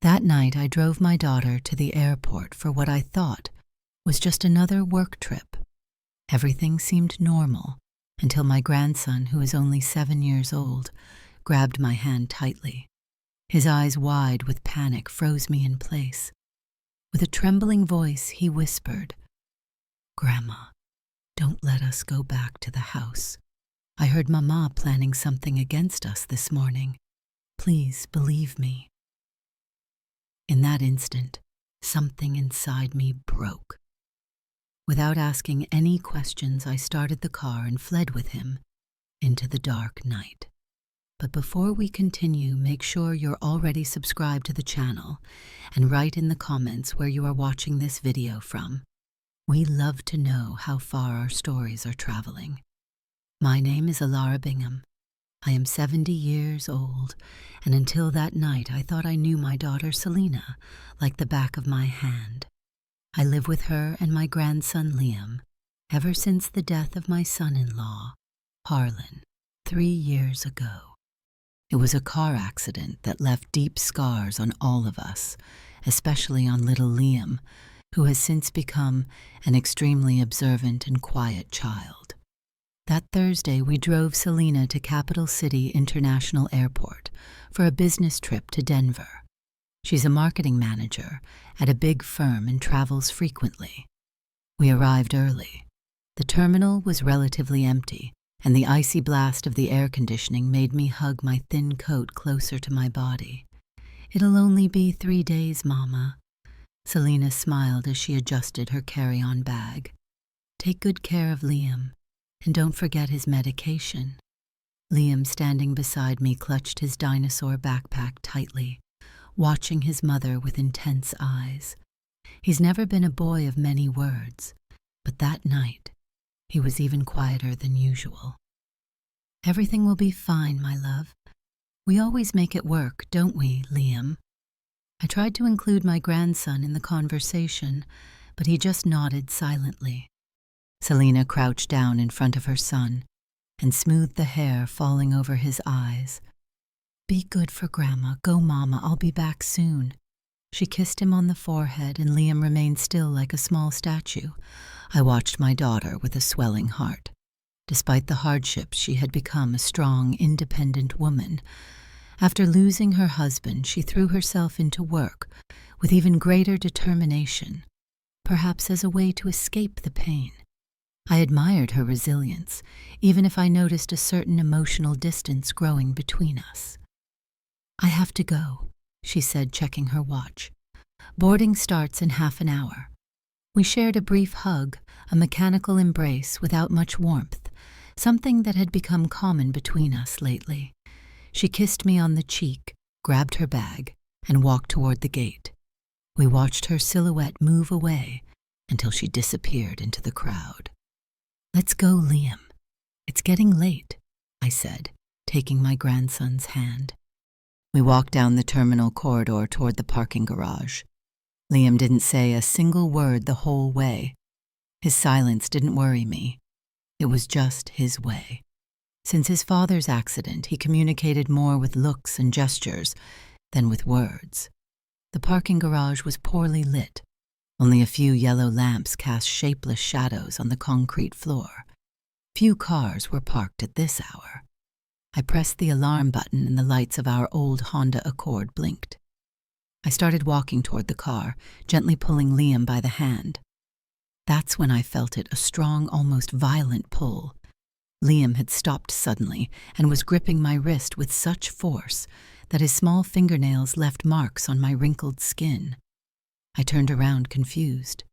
That night, I drove my daughter to the airport for what I thought was just another work trip. Everything seemed normal until my grandson, who is only 7 years old, grabbed my hand tightly. His eyes wide with panic froze me in place. With a trembling voice, he whispered, "Grandma, don't let us go back to the house. I heard Mama planning something against us this morning. Please believe me." In that instant, something inside me broke. Without asking any questions, I started the car and fled with him into the dark night. But before we continue, make sure you're already subscribed to the channel and write in the comments where you are watching this video from. We love to know how far our stories are traveling. My name is Clara Bingham. I am 70 years old, and until that night I thought I knew my daughter Selena like the back of my hand. I live with her and my grandson Liam ever since the death of my son-in-law, Harlan, 3 years ago. It was a car accident that left deep scars on all of us, especially on little Liam, who has since become an extremely observant and quiet child. That Thursday, we drove Selena to Capital City International Airport for a business trip to Denver. She's a marketing manager at a big firm and travels frequently. We arrived early. The terminal was relatively empty, and the icy blast of the air conditioning made me hug my thin coat closer to my body. "It'll only be 3 days, Mama." Selena smiled as she adjusted her carry-on bag. "Take good care of Liam. And don't forget his medication." Liam, standing beside me, clutched his dinosaur backpack tightly, watching his mother with intense eyes. He's never been a boy of many words, but that night, he was even quieter than usual. "Everything will be fine, my love. We always make it work, don't we, Liam?" I tried to include my grandson in the conversation, but he just nodded silently. Selena crouched down in front of her son and smoothed the hair falling over his eyes. "Be good for Grandma. Go, Mama. I'll be back soon." She kissed him on the forehead, and Liam remained still like a small statue. I watched my daughter with a swelling heart. Despite the hardships, she had become a strong, independent woman. After losing her husband, she threw herself into work with even greater determination, perhaps as a way to escape the pain. I admired her resilience, even if I noticed a certain emotional distance growing between us. "I have to go," she said, checking her watch. "Boarding starts in half an hour." We shared a brief hug, a mechanical embrace without much warmth, something that had become common between us lately. She kissed me on the cheek, grabbed her bag, and walked toward the gate. We watched her silhouette move away until she disappeared into the crowd. "Let's go, Liam. It's getting late," I said, taking my grandson's hand. We walked down the terminal corridor toward the parking garage. Liam didn't say a single word the whole way. His silence didn't worry me. It was just his way. Since his father's accident, he communicated more with looks and gestures than with words. The parking garage was poorly lit. Only a few yellow lamps cast shapeless shadows on the concrete floor. Few cars were parked at this hour. I pressed the alarm button and the lights of our old Honda Accord blinked. I started walking toward the car, gently pulling Liam by the hand. That's when I felt it, a strong, almost violent pull. Liam had stopped suddenly and was gripping my wrist with such force that his small fingernails left marks on my wrinkled skin. I turned around confused.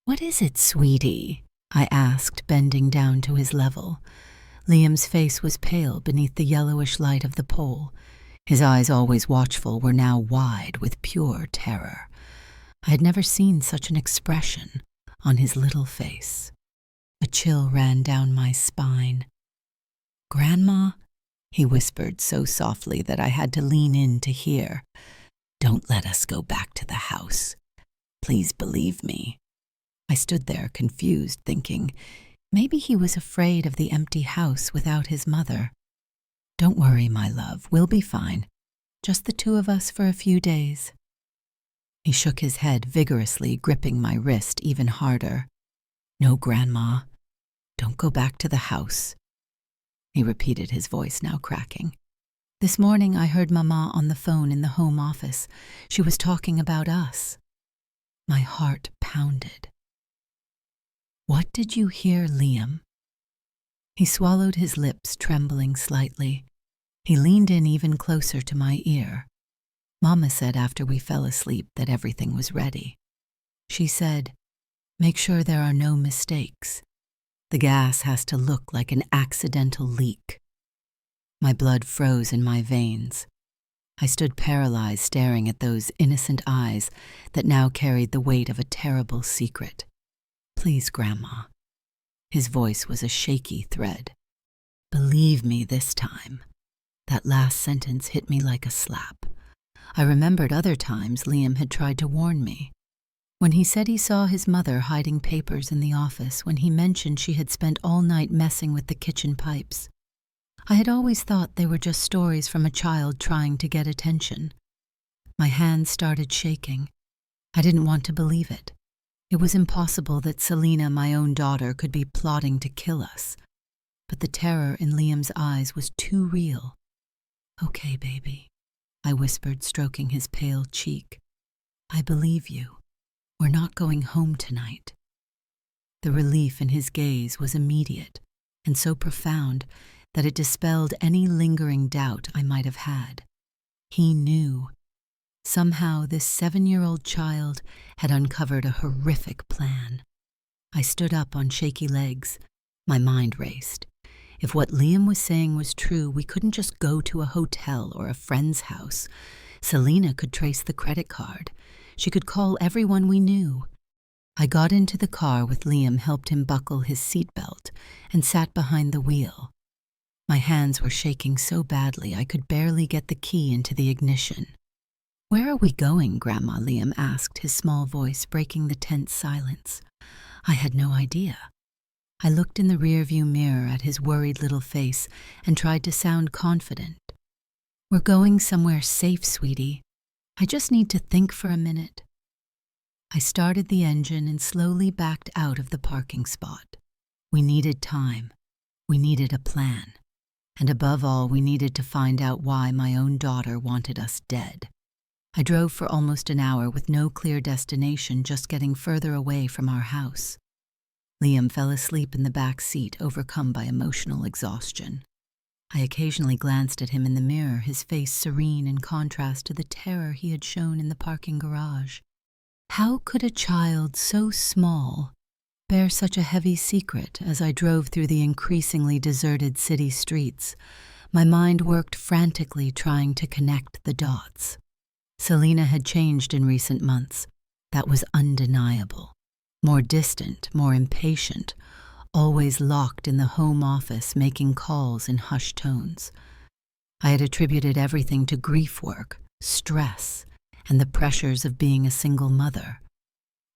"What is it, sweetie?" I asked, bending down to his level. Liam's face was pale beneath the yellowish light of the pole. His eyes, always watchful, were now wide with pure terror. I had never seen such an expression on his little face. A chill ran down my spine. "Grandma," he whispered so softly that I had to lean in to hear. "Don't let us go back to the house. Please believe me." I stood there confused, thinking maybe he was afraid of the empty house without his mother. "Don't worry, my love. We'll be fine. Just the two of us for a few days." He shook his head vigorously, gripping my wrist even harder. "No, Grandma. Don't go back to the house," he repeated, his voice now cracking. "This morning I heard Mama on the phone in the home office. She was talking about us." My heart pounded. "What did you hear, Liam?" He swallowed his lips, trembling slightly. He leaned in even closer to my ear. "Mama said after we fell asleep that everything was ready. She said, 'Make sure there are no mistakes. The gas has to look like an accidental leak.'" My blood froze in my veins. I stood paralyzed, staring at those innocent eyes that now carried the weight of a terrible secret. "Please, Grandma." His voice was a shaky thread. "Believe me this time." That last sentence hit me like a slap. I remembered other times Liam had tried to warn me. When he said he saw his mother hiding papers in the office, when he mentioned she had spent all night messing with the kitchen pipes. I had always thought they were just stories from a child trying to get attention. My hands started shaking. I didn't want to believe it. It was impossible that Selena, my own daughter, could be plotting to kill us. But the terror in Liam's eyes was too real. "Okay, baby," I whispered, stroking his pale cheek. "I believe you. We're not going home tonight." The relief in his gaze was immediate and so profound that it dispelled any lingering doubt I might have had. He knew. Somehow this 7-year-old child had uncovered a horrific plan. I stood up on shaky legs. My mind raced. If what Liam was saying was true, we couldn't just go to a hotel or a friend's house. Selena could trace the credit card. She could call everyone we knew. I got into the car with Liam, helped him buckle his seatbelt, and sat behind the wheel. My hands were shaking so badly I could barely get the key into the ignition. "Where are we going, Grandma?" Liam asked, his small voice breaking the tense silence. I had no idea. I looked in the rearview mirror at his worried little face and tried to sound confident. "We're going somewhere safe, sweetie. I just need to think for a minute." I started the engine and slowly backed out of the parking spot. We needed time. We needed a plan. And above all, we needed to find out why my own daughter wanted us dead. I drove for almost an hour with no clear destination, just getting further away from our house. Liam fell asleep in the back seat, overcome by emotional exhaustion. I occasionally glanced at him in the mirror, his face serene in contrast to the terror he had shown in the parking garage. How could a child so small bear such a heavy secret? As I drove through the increasingly deserted city streets, my mind worked frantically trying to connect the dots. Selena had changed in recent months. That was undeniable. More distant, more impatient, always locked in the home office, making calls in hushed tones. I had attributed everything to grief work, stress, and the pressures of being a single mother.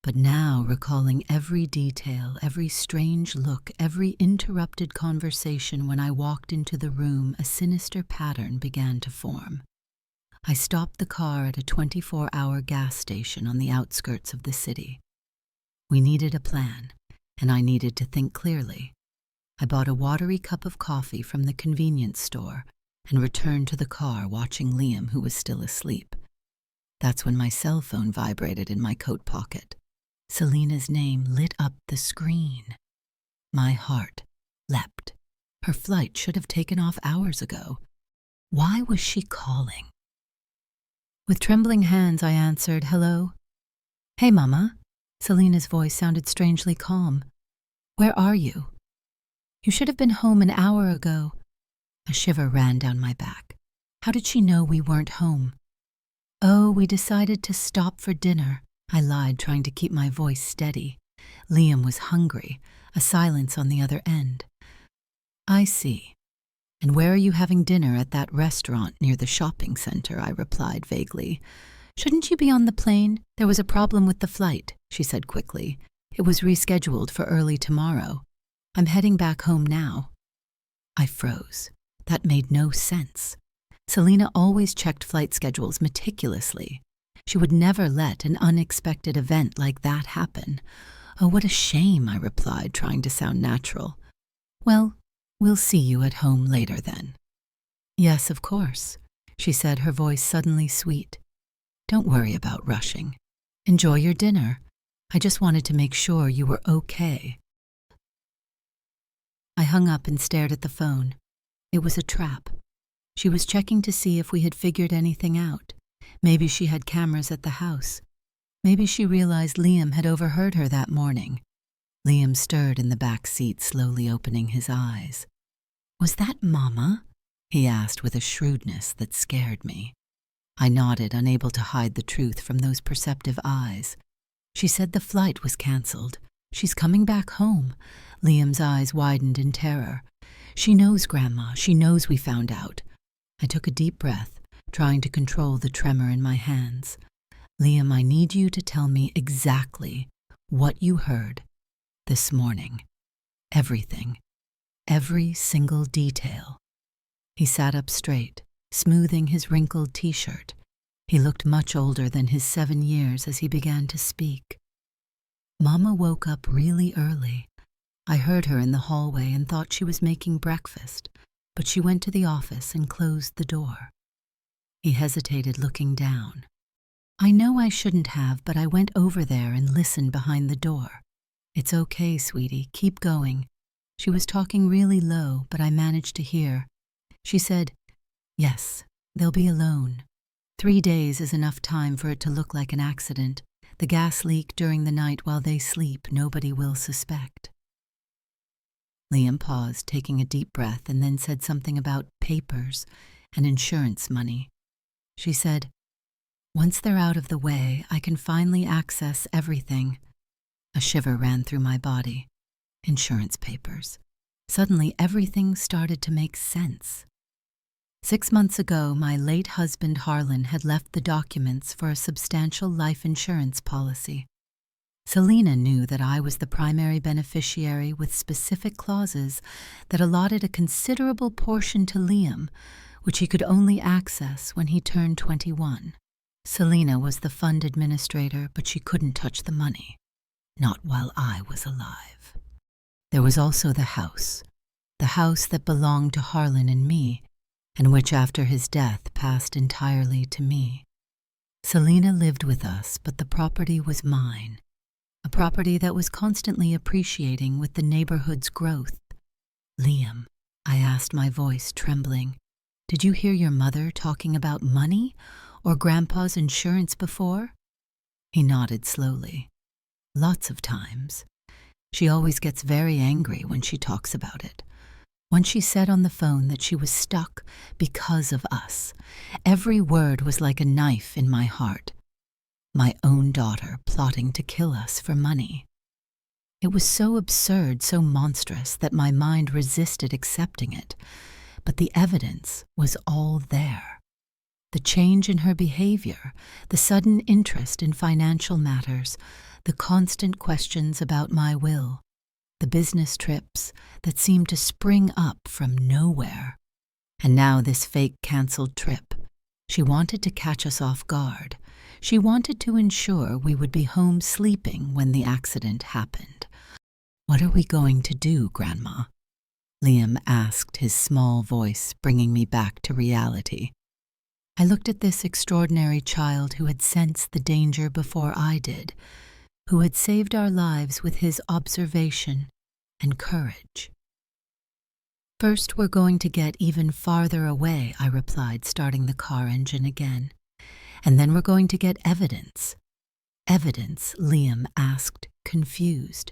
But now, recalling every detail, every strange look, every interrupted conversation when I walked into the room, a sinister pattern began to form. I stopped the car at a 24-hour gas station on the outskirts of the city. We needed a plan, and I needed to think clearly. I bought a watery cup of coffee from the convenience store and returned to the car, watching Liam, who was still asleep. That's when my cell phone vibrated in my coat pocket. Selena's name lit up the screen. My heart leapt. Her flight should have taken off hours ago. Why was she calling? With trembling hands, I answered, "Hello?" "Hey, Mama." Selena's voice sounded strangely calm. "Where are you?" "You should have been home an hour ago." A shiver ran down my back. How did she know we weren't home? "Oh, we decided to stop for dinner," I lied, trying to keep my voice steady. Liam was hungry, a silence on the other end. "I see. And where are you having dinner? At that restaurant near the shopping center?" I replied vaguely. "Shouldn't you be on the plane? There was a problem with the flight," she said quickly. "It was rescheduled for early tomorrow. I'm heading back home now." I froze. That made no sense. Selena always checked flight schedules meticulously. She would never let an unexpected event like that happen. "Oh, what a shame," I replied, trying to sound natural. "Well, we'll see you at home later then." "Yes, of course," she said, her voice suddenly sweet. "Don't worry about rushing. Enjoy your dinner. I just wanted to make sure you were okay." I hung up and stared at the phone. It was a trap. She was checking to see if we had figured anything out. Maybe she had cameras at the house. Maybe she realized Liam had overheard her that morning. Liam stirred in the back seat, slowly opening his eyes. "Was that Mama?" he asked with a shrewdness that scared me. I nodded, unable to hide the truth from those perceptive eyes. "She said the flight was cancelled. She's coming back home." Liam's eyes widened in terror. "She knows, Grandma. She knows we found out." I took a deep breath, trying to control the tremor in my hands. "Liam, I need you to tell me exactly what you heard this morning. Everything. Every single detail." He sat up straight, smoothing his wrinkled t-shirt. He looked much older than his 7 years as he began to speak. "Mama woke up really early. I heard her in the hallway and thought she was making breakfast, but she went to the office and closed the door." He hesitated, looking down. "I know I shouldn't have, but I went over there and listened behind the door." "It's okay, sweetie. Keep going." She was talking really low, but I managed to hear. She said, "Yes, they'll be alone. 3 days is enough time for it to look like an accident. The gas leak during the night while they sleep, nobody will suspect." Liam paused, taking a deep breath, and then said something about papers and insurance money. She said, "Once they're out of the way, I can finally access everything." A shiver ran through my body. Insurance papers. Suddenly, everything started to make sense. 6 months ago, my late husband Harlan had left the documents for a substantial life insurance policy. Selena knew that I was the primary beneficiary with specific clauses that allotted a considerable portion to Liam, which he could only access when he turned 21. Selena was the fund administrator, but she couldn't touch the money. Not while I was alive. There was also the house that belonged to Harlan and me, and which after his death passed entirely to me. Selena lived with us, but the property was mine, a property that was constantly appreciating with the neighborhood's growth. "Liam," I asked, my voice trembling, "did you hear your mother talking about money or Grandpa's insurance before?" He nodded slowly. "Lots of times. She always gets very angry when she talks about it. Once she said on the phone that she was stuck because of us. Every word was like a knife in my heart. My own daughter plotting to kill us for money. It was so absurd, so monstrous, that my mind resisted accepting it. But the evidence was all there. The change in her behavior, the sudden interest in financial matters, the constant questions about my will, the business trips that seemed to spring up from nowhere. And now this fake canceled trip. She wanted to catch us off guard. She wanted to ensure we would be home sleeping when the accident happened. "What are we going to do, Grandma?" Liam asked, his small voice bringing me back to reality. I looked at this extraordinary child who had sensed the danger before I did, who had saved our lives with his observation and courage. "First, we're going to get even farther away," I replied, starting the car engine again. "And then we're going to get evidence." "Evidence?" Liam asked, confused.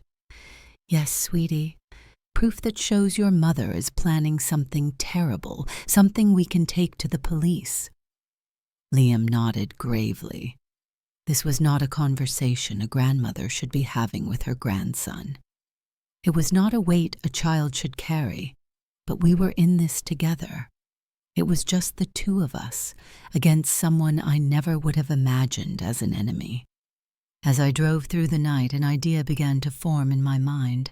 "Yes, sweetie. Proof that shows your mother is planning something terrible, something we can take to the police." Liam nodded gravely. This was not a conversation a grandmother should be having with her grandson. It was not a weight a child should carry, but we were in this together. It was just the two of us, against someone I never would have imagined as an enemy. As I drove through the night, an idea began to form in my mind.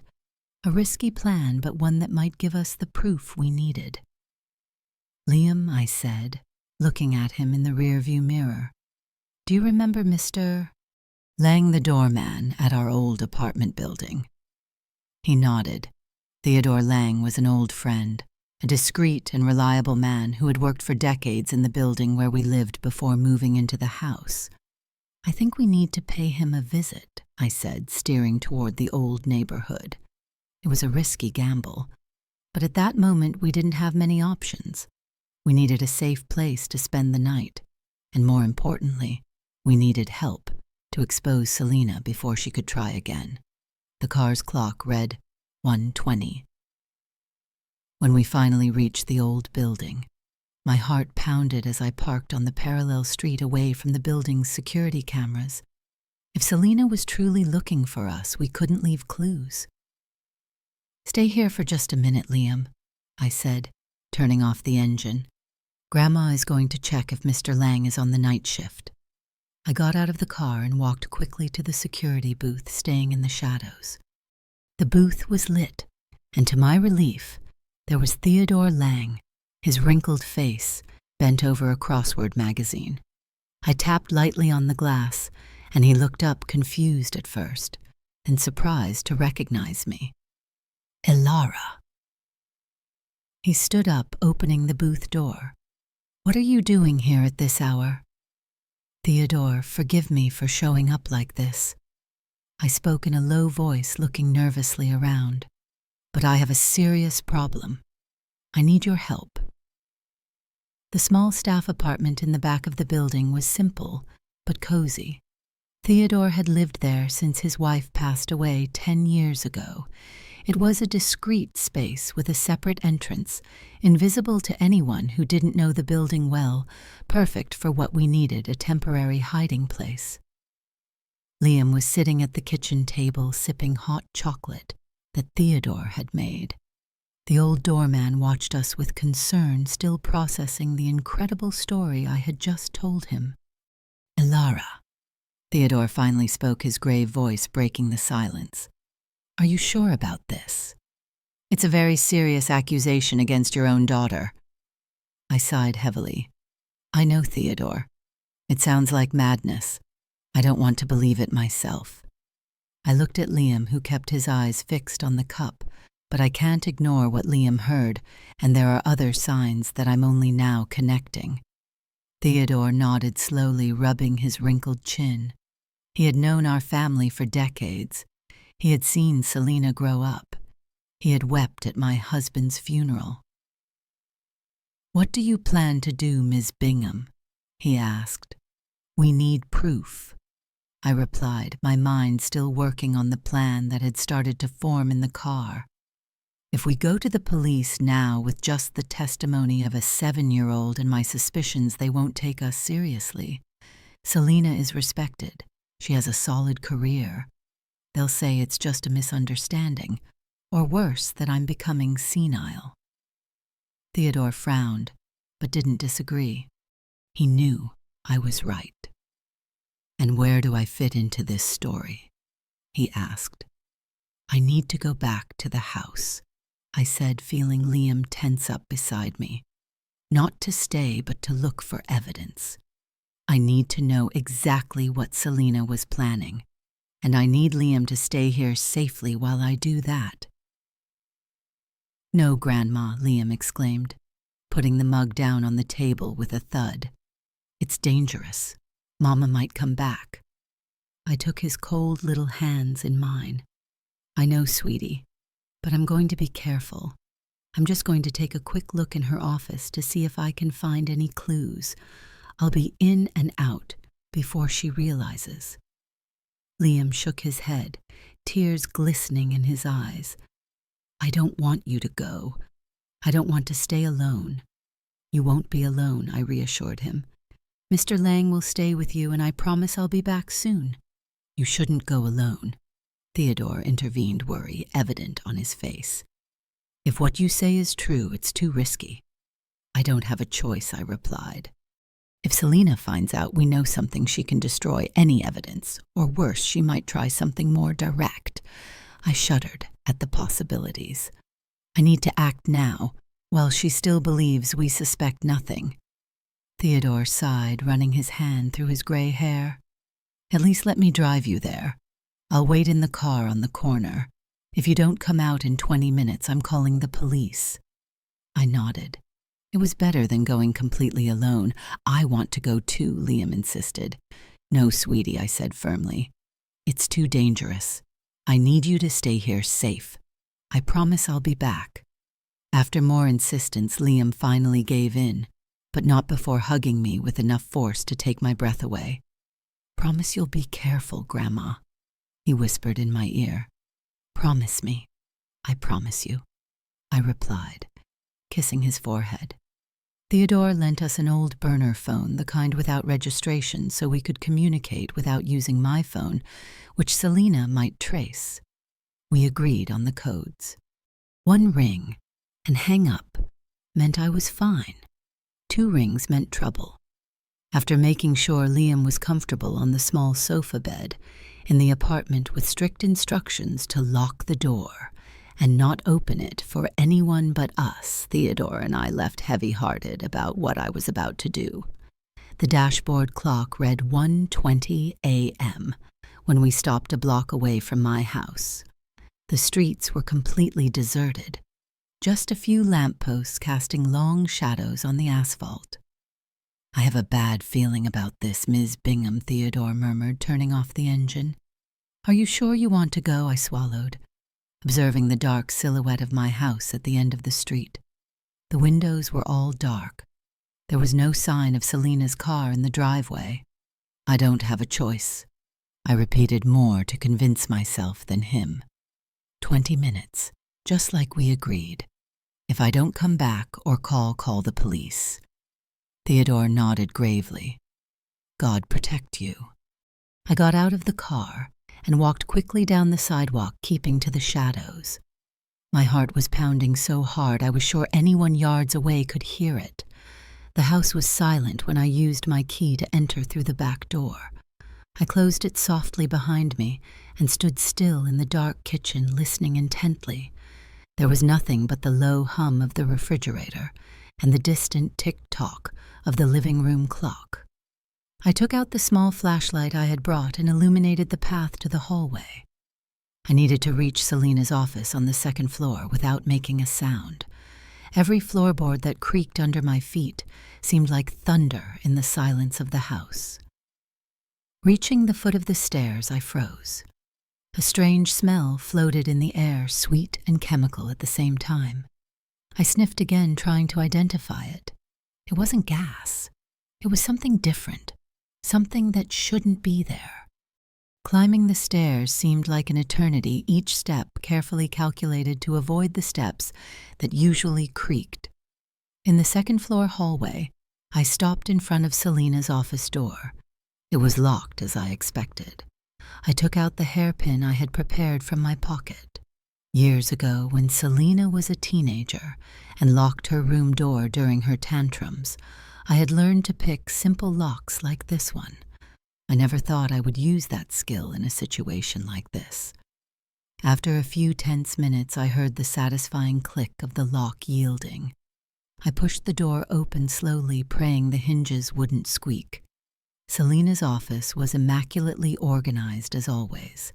A risky plan, but one that might give us the proof we needed. "Liam," I said, looking at him in the rearview mirror, Do you remember Mr. Lang, the doorman at our old apartment building? He nodded. Theodore Lang was an old friend, a discreet and reliable man who had worked for decades in the building where we lived before moving into the house. I think we need to pay him a visit, I said, steering toward the old neighborhood. It was a risky gamble, but at that moment we didn't have many options. We needed a safe place to spend the night, and more importantly, we needed help to expose Selena before she could try again. The car's clock read 1:20. When we finally reached the old building, my heart pounded as I parked on the parallel street away from the building's security cameras. If Selena was truly looking for us, we couldn't leave clues. "Stay here for just a minute, Liam," I said, turning off the engine. "Grandma is going to check if Mr. Lang is on the night shift." I got out of the car and walked quickly to the security booth, staying in the shadows. The booth was lit, and to my relief, there was Theodore Lang, his wrinkled face bent over a crossword magazine. I tapped lightly on the glass, and he looked up, confused at first, then surprised to recognize me. "Clara." He stood up, opening the booth door. "What are you doing here at this hour?" "Theodore, forgive me for showing up like this." I spoke in a low voice, looking nervously around. "But I have a serious problem. I need your help." The small staff apartment in the back of the building was simple, but cozy. Theodore had lived there since his wife passed away 10 years ago. It was a discreet space with a separate entrance, invisible to anyone who didn't know the building well, perfect for what we needed, a temporary hiding place. Liam was sitting at the kitchen table sipping hot chocolate that Theodore had made. The old doorman watched us with concern, still processing the incredible story I had just told him. "Clara," Theodore finally spoke, his grave voice breaking the silence. "Are you sure about this? It's a very serious accusation against your own daughter." I sighed heavily. "I know, Theodore. It sounds like madness. I don't want to believe it myself." I looked at Liam, who kept his eyes fixed on the cup, but I can't ignore what Liam heard, and there are other signs that I'm only now connecting. Theodore nodded slowly, rubbing his wrinkled chin. He had known our family for decades. He had seen Selena grow up. He had wept at my husband's funeral. "What do you plan to do, Ms. Bingham?" he asked. "We need proof," I replied, my mind still working on the plan that had started to form in the car. "If we go to the police now with just the testimony of a 7-year-old and my suspicions, they won't take us seriously. Selena is respected. She has a solid career. They'll say it's just a misunderstanding, or worse, that I'm becoming senile." Theodore frowned, but didn't disagree. He knew I was right. "And where do I fit into this story?" he asked. "I need to go back to the house," I said, feeling Liam tense up beside me. "Not to stay, but to look for evidence. I need to know exactly what Selena was planning, and I need Liam to stay here safely while I do that." "No, Grandma," Liam exclaimed, putting the mug down on the table with a thud. "It's dangerous. Mama might come back." I took his cold little hands in mine. "I know, sweetie, but I'm going to be careful. I'm just going to take a quick look in her office to see if I can find any clues. I'll be in and out before she realizes." Liam shook his head, tears glistening in his eyes. "I don't want you to go. I don't want to stay alone." "You won't be alone," I reassured him. "Mr. Lang will stay with you, and I promise I'll be back soon." "You shouldn't go alone," Theodore intervened, worry evident on his face. "If what you say is true, it's too risky." "I don't have a choice," I replied. "If Selena finds out we know something, she can destroy any evidence, or worse, she might try something more direct." I shuddered at the possibilities. "I need to act now, while she still believes we suspect nothing." Theodore sighed, running his hand through his gray hair. At least let me drive you there. I'll wait in the car on the corner. If you don't come out in 20 minutes, I'm calling the police. I nodded. It was better than going completely alone. I want to go too, Liam insisted. No, sweetie, I said firmly. It's too dangerous. I need you to stay here safe. I promise I'll be back. After more insistence, Liam finally gave in, but not before hugging me with enough force to take my breath away. Promise you'll be careful, Grandma, he whispered in my ear. Promise me. I promise you, I replied, kissing his forehead. Theodore lent us an old burner phone, the kind without registration, so we could communicate without using my phone, which Selina might trace. We agreed on the codes. One ring, and hang up, meant I was fine. 2 rings meant trouble. After making sure Liam was comfortable on the small sofa bed, in the apartment with strict instructions to lock the door and not open it for anyone but us, Theodore and I left heavy-hearted about what I was about to do. The dashboard clock read 1:20 a.m. when we stopped a block away from my house. The streets were completely deserted, just a few lampposts casting long shadows on the asphalt. I have a bad feeling about this, Ms. Bingham, Theodore murmured, turning off the engine. Are you sure you want to go? I swallowed, observing the dark silhouette of my house at the end of the street. The windows were all dark. There was no sign of Selina's car in the driveway. I don't have a choice, I repeated more to convince myself than him. 20 minutes, just like we agreed. If I don't come back or call the police. Theodore nodded gravely. God protect you. I got out of the car and walked quickly down the sidewalk, keeping to the shadows. My heart was pounding so hard I was sure anyone yards away could hear it. The house was silent when I used my key to enter through the back door. I closed it softly behind me and stood still in the dark kitchen, listening intently. There was nothing but the low hum of the refrigerator and the distant tick-tock of the living room clock. I took out the small flashlight I had brought and illuminated the path to the hallway. I needed to reach Selina's office on the 2nd floor without making a sound. Every floorboard that creaked under my feet seemed like thunder in the silence of the house. Reaching the foot of the stairs, I froze. A strange smell floated in the air, sweet and chemical at the same time. I sniffed again, trying to identify it. It wasn't gas. It was something different, something that shouldn't be there. Climbing the stairs seemed like an eternity, each step carefully calculated to avoid the steps that usually creaked. In the 2nd floor hallway, I stopped in front of Selina's office door. It was locked as I expected. I took out the hairpin I had prepared from my pocket. Years ago, when Selina was a teenager and locked her room door during her tantrums, I had learned to pick simple locks like this one. I never thought I would use that skill in a situation like this. After a few tense minutes, I heard the satisfying click of the lock yielding. I pushed the door open slowly, praying the hinges wouldn't squeak. Selina's office was immaculately organized as always.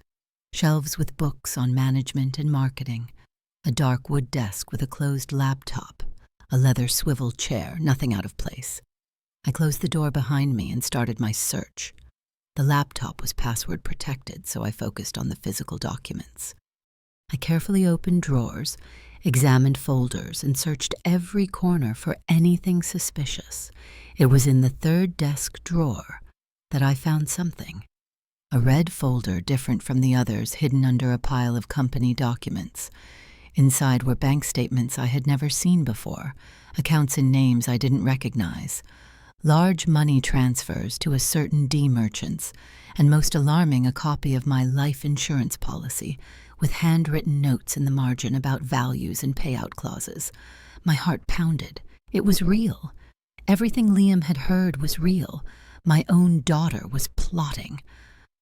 Shelves with books on management and marketing, a dark wood desk with a closed laptop, a leather swivel chair, nothing out of place. I closed the door behind me and started my search. The laptop was password protected, so I focused on the physical documents. I carefully opened drawers, examined folders, and searched every corner for anything suspicious. It was in the 3rd desk drawer that I found something. A red folder different from the others, hidden under a pile of company documents. Inside were bank statements I had never seen before, accounts and names I didn't recognize, large money transfers to a certain D merchants, and most alarming, a copy of my life insurance policy, with handwritten notes in the margin about values and payout clauses. My heart pounded. It was real. Everything Liam had heard was real. My own daughter was plotting.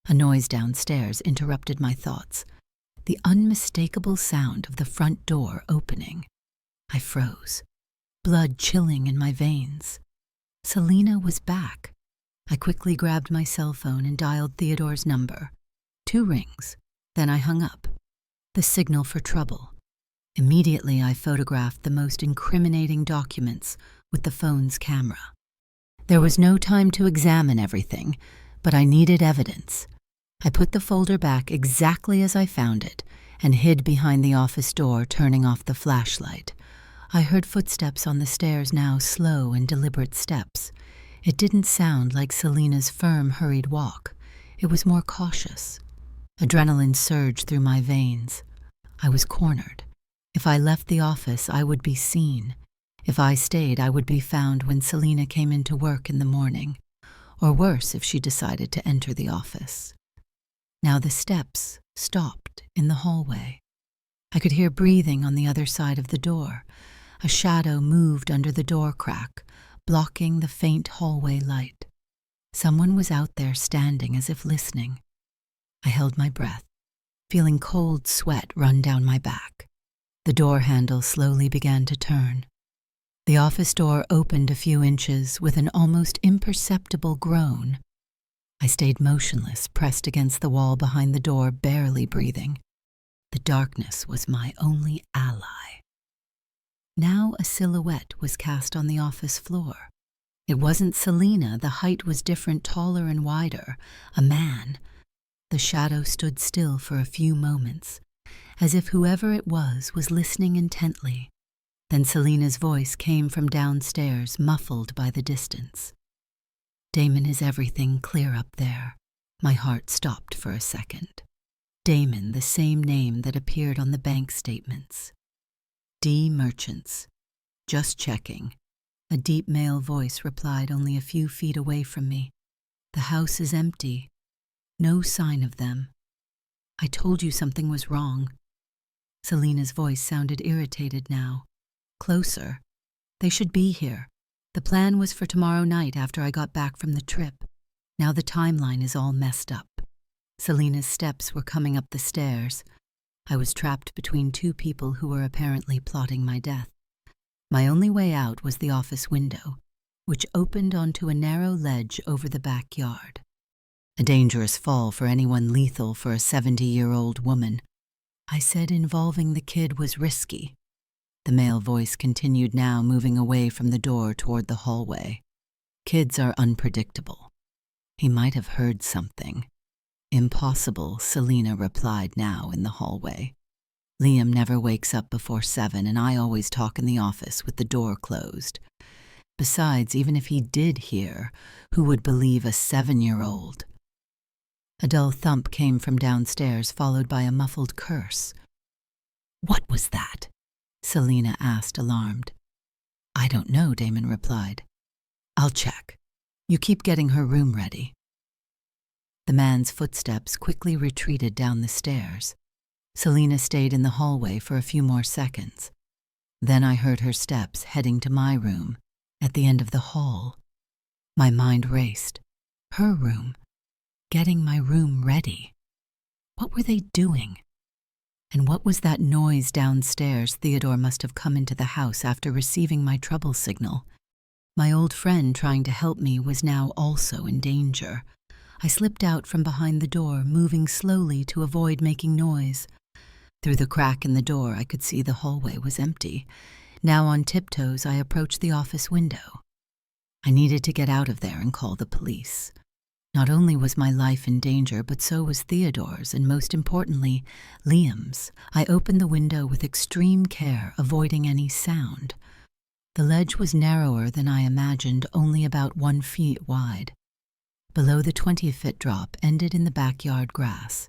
A noise downstairs interrupted my thoughts. The unmistakable sound of the front door opening. I froze, blood chilling in my veins. Selena was back. I quickly grabbed my cell phone and dialed Theodore's number. 2 rings. Then I hung up. The signal for trouble. Immediately, I photographed the most incriminating documents with the phone's camera. There was no time to examine everything, but I needed evidence. I put the folder back exactly as I found it and hid behind the office door, turning off the flashlight. I heard footsteps on the stairs now, slow and deliberate steps. It didn't sound like Selena's firm, hurried walk. It was more cautious. Adrenaline surged through my veins. I was cornered. If I left the office, I would be seen. If I stayed, I would be found when Selena came into work in the morning, or worse if she decided to enter the office. Now the steps stopped in the hallway. I could hear breathing on the other side of the door. A shadow moved under the door crack, blocking the faint hallway light. Someone was out there standing as if listening. I held my breath, feeling cold sweat run down my back. The door handle slowly began to turn. The office door opened a few inches with an almost imperceptible groan. I stayed motionless, pressed against the wall behind the door, barely breathing. The darkness was my only ally. Now a silhouette was cast on the office floor. It wasn't Selena. The height was different, taller and wider. A man. The shadow stood still for a few moments, as if whoever it was listening intently. Then Selena's voice came from downstairs, muffled by the distance. Damon is everything clear up there. My heart stopped for a second. Damon, the same name that appeared on the bank statements. D. Merchants. Just checking. A deep male voice replied only a few feet away from me. The house is empty. No sign of them. I told you something was wrong. Selena's voice sounded irritated now. Closer. They should be here. The plan was for tomorrow night after I got back from the trip. Now the timeline is all messed up. Selena's steps were coming up the stairs. I was trapped between 2 people who were apparently plotting my death. My only way out was the office window, which opened onto a narrow ledge over the backyard. A dangerous fall for anyone, lethal for a 70-year-old woman. I said involving the kid was risky. The male voice continued now, moving away from the door toward the hallway. Kids are unpredictable. He might have heard something. Impossible, Selena replied now in the hallway. Liam never wakes up before 7, and I always talk in the office with the door closed. Besides, even if he did hear, who would believe a 7-year-old? A dull thump came from downstairs, followed by a muffled curse. What was that? Selena asked, alarmed. I don't know, Damon replied. I'll check. You keep getting her room ready. The man's footsteps quickly retreated down the stairs. Selena stayed in the hallway for a few more seconds. Then I heard her steps heading to my room, at the end of the hall. My mind raced. Her room. Getting my room ready. What were they doing? And what was that noise downstairs? Theodore must have come into the house after receiving my trouble signal. My old friend trying to help me was now also in danger. I slipped out from behind the door, moving slowly to avoid making noise. Through the crack in the door, I could see the hallway was empty. Now on tiptoes, I approached the office window. I needed to get out of there and call the police. Not only was my life in danger, but so was Theodore's, and most importantly, Liam's. I opened the window with extreme care, avoiding any sound. The ledge was narrower than I imagined, only about 1 foot wide. Below, the 20-foot drop ended in the backyard grass.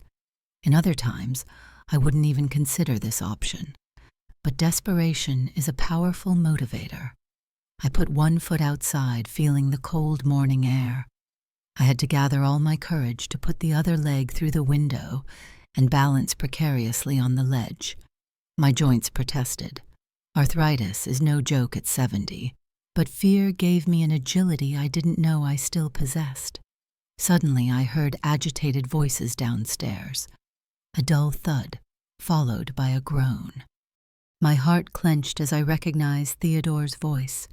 In other times, I wouldn't even consider this option. But desperation is a powerful motivator. I put 1 foot outside, feeling the cold morning air. I had to gather all my courage to put the other leg through the window and balance precariously on the ledge. My joints protested. Arthritis is no joke at 70, but fear gave me an agility I didn't know I still possessed. Suddenly, I heard agitated voices downstairs. A dull thud, followed by a groan. My heart clenched as I recognized Theodore's voice.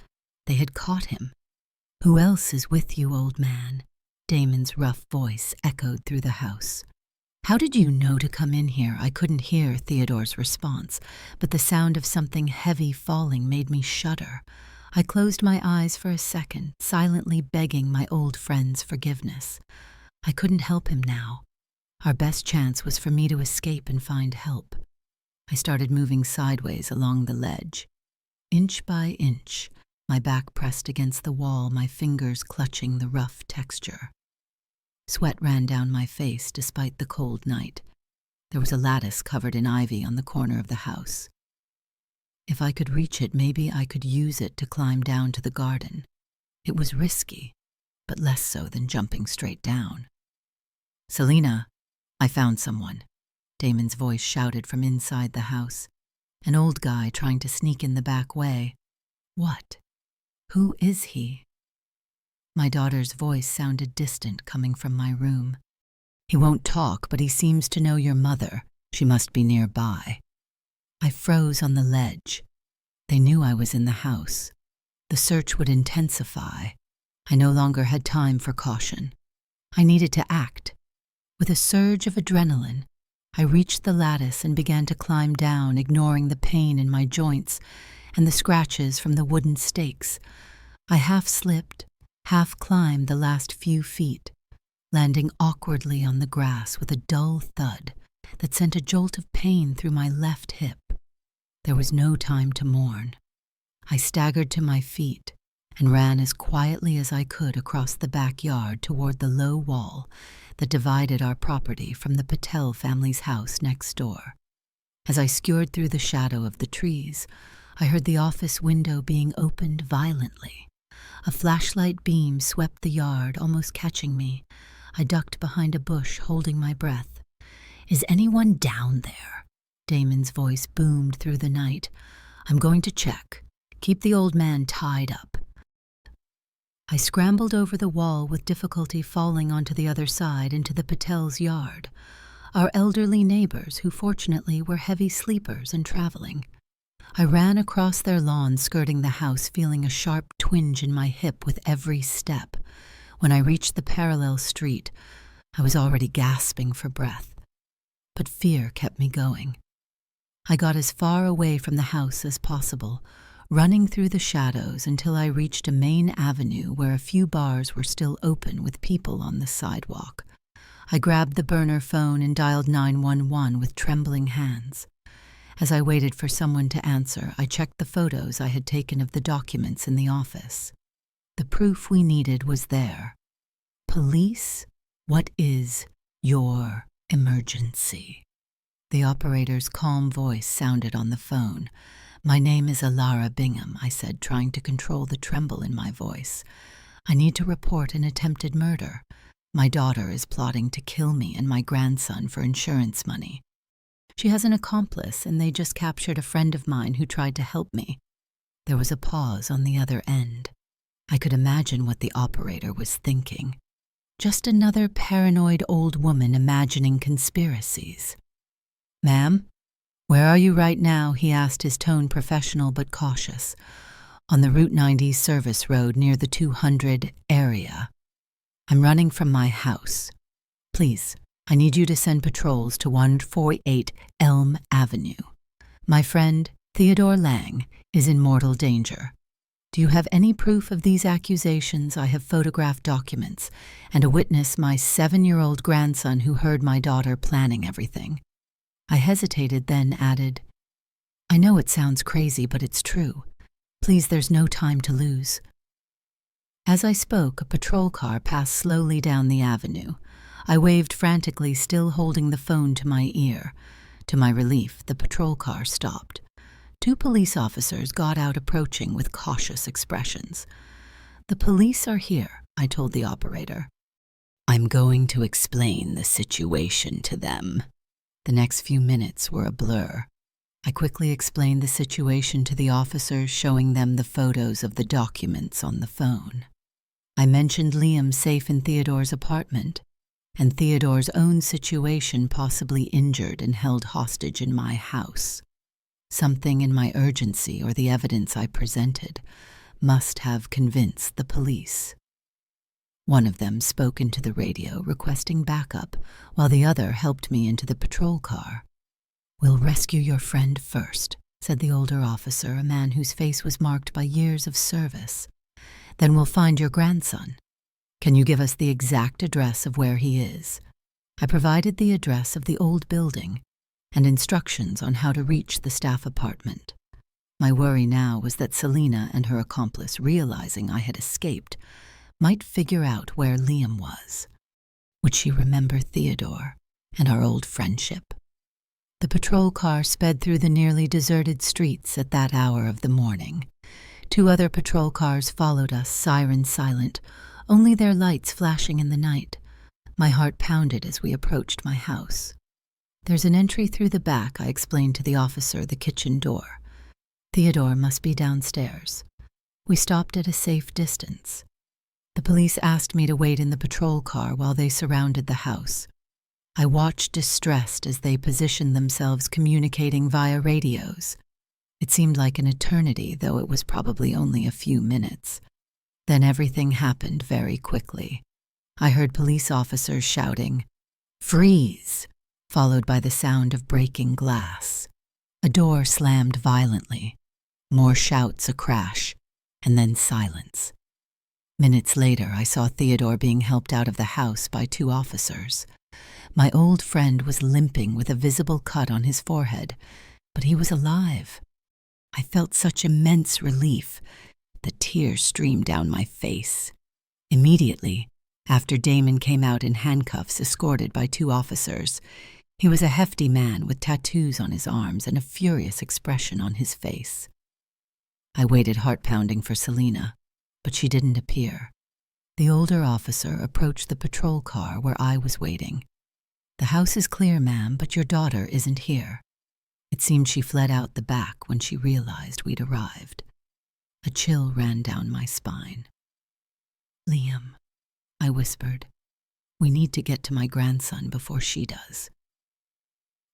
They had caught him. "Who else is with you, old man?" Damon's rough voice echoed through the house. "How did you know to come in here?" I couldn't hear Theodore's response, but the sound of something heavy falling made me shudder. I closed my eyes for a second, silently begging my old friend's forgiveness. I couldn't help him now. Our best chance was for me to escape and find help. I started moving sideways along the ledge. Inch by inch, my back pressed against the wall, my fingers clutching the rough texture. Sweat ran down my face despite the cold night. There was a lattice covered in ivy on the corner of the house. If I could reach it, maybe I could use it to climb down to the garden. It was risky, but less so than jumping straight down. "Selena, I found someone," Damon's voice shouted from inside the house. An old guy trying to sneak in the back way. What? Who is he? My daughter's voice sounded distant coming from my room. "He won't talk, but he seems to know your mother. She must be nearby." I froze on the ledge. They knew I was in the house. The search would intensify. I no longer had time for caution. I needed to act. With a surge of adrenaline, I reached the lattice and began to climb down, ignoring the pain in my joints and the scratches from the wooden stakes. I half slipped, half climbed the last few feet, landing awkwardly on the grass with a dull thud that sent a jolt of pain through my left hip. There was no time to mourn. I staggered to my feet and ran as quietly as I could across the backyard toward the low wall that divided our property from the Patel family's house next door. As I skewered through the shadow of the trees, I heard the office window being opened violently. A flashlight beam swept the yard, almost catching me. I ducked behind a bush, holding my breath. "Is anyone down there?" Damon's voice boomed through the night. "I'm going to check. Keep the old man tied up." I scrambled over the wall with difficulty, falling onto the other side into the Patel's yard, our elderly neighbors who fortunately were heavy sleepers and traveling. I ran across their lawn, skirting the house, feeling a sharp twinge in my hip with every step. When I reached the parallel street, I was already gasping for breath. But fear kept me going. I got as far away from the house as possible, running through the shadows until I reached a main avenue where a few bars were still open with people on the sidewalk. I grabbed the burner phone and dialed 911 with trembling hands. As I waited for someone to answer, I checked the photos I had taken of the documents in the office. The proof we needed was there. "Police, what is your emergency?" The operator's calm voice sounded on the phone. "My name is Alara Bingham," I said, trying to control the tremble in my voice. "I need to report an attempted murder. My daughter is plotting to kill me and my grandson for insurance money. She has an accomplice, and they just captured a friend of mine who tried to help me." There was a pause on the other end. I could imagine what the operator was thinking. Just another paranoid old woman imagining conspiracies. "Ma'am, where are you right now?" he asked, his tone professional but cautious. "On the Route 90 service road near the 200 area. I'm running from my house. Please, I need you to send patrols to 148 Elm Avenue. My friend, Theodore Lang, is in mortal danger. Do you have any proof of these accusations? I have photographed documents and a witness, my 7-year-old grandson who heard my daughter planning everything." I hesitated, then added, "I know it sounds crazy, but it's true. Please, there's no time to lose." As I spoke, a patrol car passed slowly down the avenue. I waved frantically, still holding the phone to my ear. To my relief, the patrol car stopped. 2 police officers got out, approaching with cautious expressions. "The police are here," I told the operator. "I'm going to explain the situation to them." The next few minutes were a blur. I quickly explained the situation to the officers, showing them the photos of the documents on the phone. I mentioned Liam safe in Theodore's apartment, and Theodore's own situation, possibly injured and held hostage in my house. Something in my urgency or the evidence I presented must have convinced the police. One of them spoke into the radio requesting backup, while the other helped me into the patrol car. "We'll rescue your friend first," said the older officer, a man whose face was marked by years of service. "Then we'll find your grandson. Can you give us the exact address of where he is?" I provided the address of the old building and instructions on how to reach the staff apartment. My worry now was that Selina and her accomplice, realizing I had escaped, might figure out where Liam was. Would she remember Theodore and our old friendship? The patrol car sped through the nearly deserted streets at that hour of the morning. 2 other patrol cars followed us, siren silent, only their lights flashing in the night. My heart pounded as we approached my house. "There's an entry through the back," I explained to the officer, "the kitchen door. Theodore must be downstairs." We stopped at a safe distance. The police asked me to wait in the patrol car while they surrounded the house. I watched distressed as they positioned themselves, communicating via radios. It seemed like an eternity, though it was probably only a few minutes. Then everything happened very quickly. I heard police officers shouting, "Freeze!" followed by the sound of breaking glass. A door slammed violently. More shouts, a crash, and then silence. Minutes later, I saw Theodore being helped out of the house by 2 officers. My old friend was limping with a visible cut on his forehead, but he was alive. I felt such immense relief that tears streamed down my face. Immediately, after Damon came out in handcuffs, escorted by 2 officers, he was a hefty man with tattoos on his arms and a furious expression on his face. I waited heart-pounding for Selina, but she didn't appear. The older officer approached the patrol car where I was waiting. "The house is clear, ma'am, but your daughter isn't here." It seemed she fled out the back when she realized we'd arrived. A chill ran down my spine. "Liam," I whispered, "we need to get to my grandson before she does."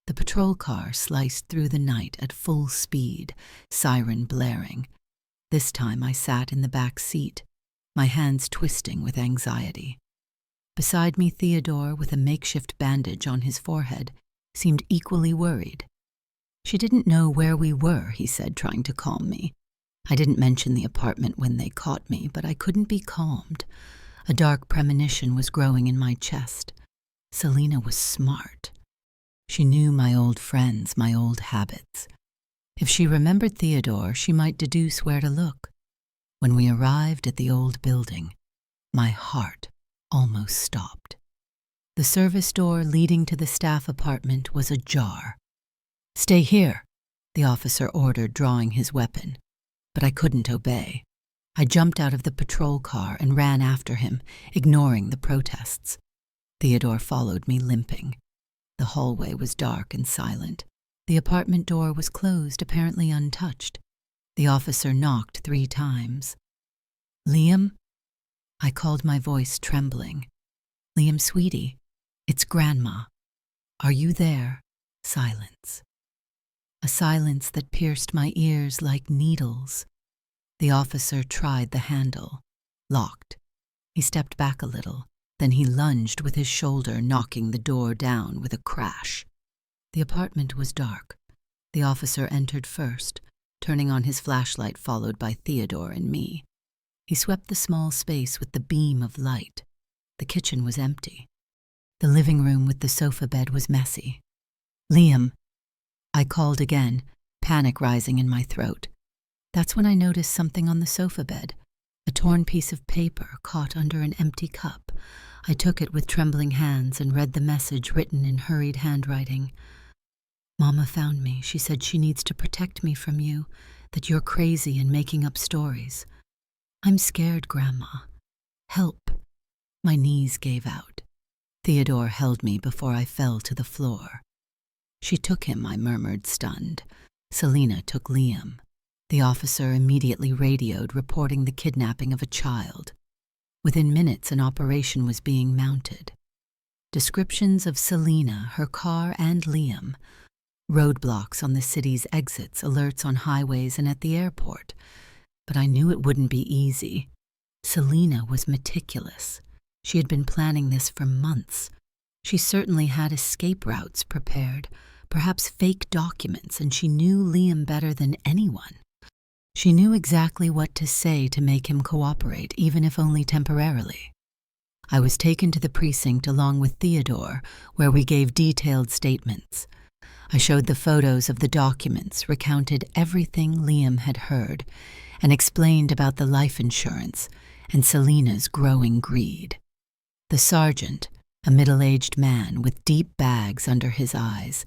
The patrol car sliced through the night at full speed, siren blaring. This time I sat in the back seat, my hands twisting with anxiety. Beside me, Theodore, with a makeshift bandage on his forehead, seemed equally worried. "She didn't know where we were," he said, trying to calm me. I didn't mention the apartment when they caught me, but I couldn't be calmed. A dark premonition was growing in my chest. Selina was smart. She knew my old friends, my old habits. If she remembered Theodore, she might deduce where to look. When we arrived at the old building, my heart almost stopped. The service door leading to the staff apartment was ajar. "Stay here," the officer ordered, drawing his weapon. But I couldn't obey. I jumped out of the patrol car and ran after him, ignoring the protests. Theodore followed me, limping. The hallway was dark and silent. The apartment door was closed, apparently untouched. The officer knocked 3 times. "Liam?" I called, my voice trembling. "Liam, sweetie, it's Grandma. Are you there?" Silence. A silence that pierced my ears like needles. The officer tried the handle. Locked. He stepped back a little. Then he lunged with his shoulder, knocking the door down with a crash. The apartment was dark. The officer entered first, turning on his flashlight, followed by Theodore and me. He swept the small space with the beam of light. The kitchen was empty. The living room with the sofa bed was messy. "Liam," I called again, panic rising in my throat. That's when I noticed something on the sofa bed, a torn piece of paper caught under an empty cup. I took it with trembling hands and read the message written in hurried handwriting. "Mama found me. She said she needs to protect me from you, that you're crazy and making up stories. I'm scared, Grandma. Help." My knees gave out. Theodore held me before I fell to the floor. "She took him," I murmured, stunned. "Selina took Liam." The officer immediately radioed, reporting the kidnapping of a child. Within minutes, an operation was being mounted. Descriptions of Selina, her car, and Liam. Roadblocks on the city's exits, alerts on highways and at the airport. but I knew it wouldn't be easy. Selina was meticulous. She had been planning this for months. She certainly had escape routes prepared, perhaps fake documents, and she knew Liam better than anyone. She knew exactly what to say to make him cooperate, even if only temporarily. I was taken to the precinct along with Theodore, where we gave detailed statements. I showed the photos of the documents, recounted everything Liam had heard, and explained about the life insurance and Selina's growing greed. The sergeant, a middle-aged man with deep bags under his eyes,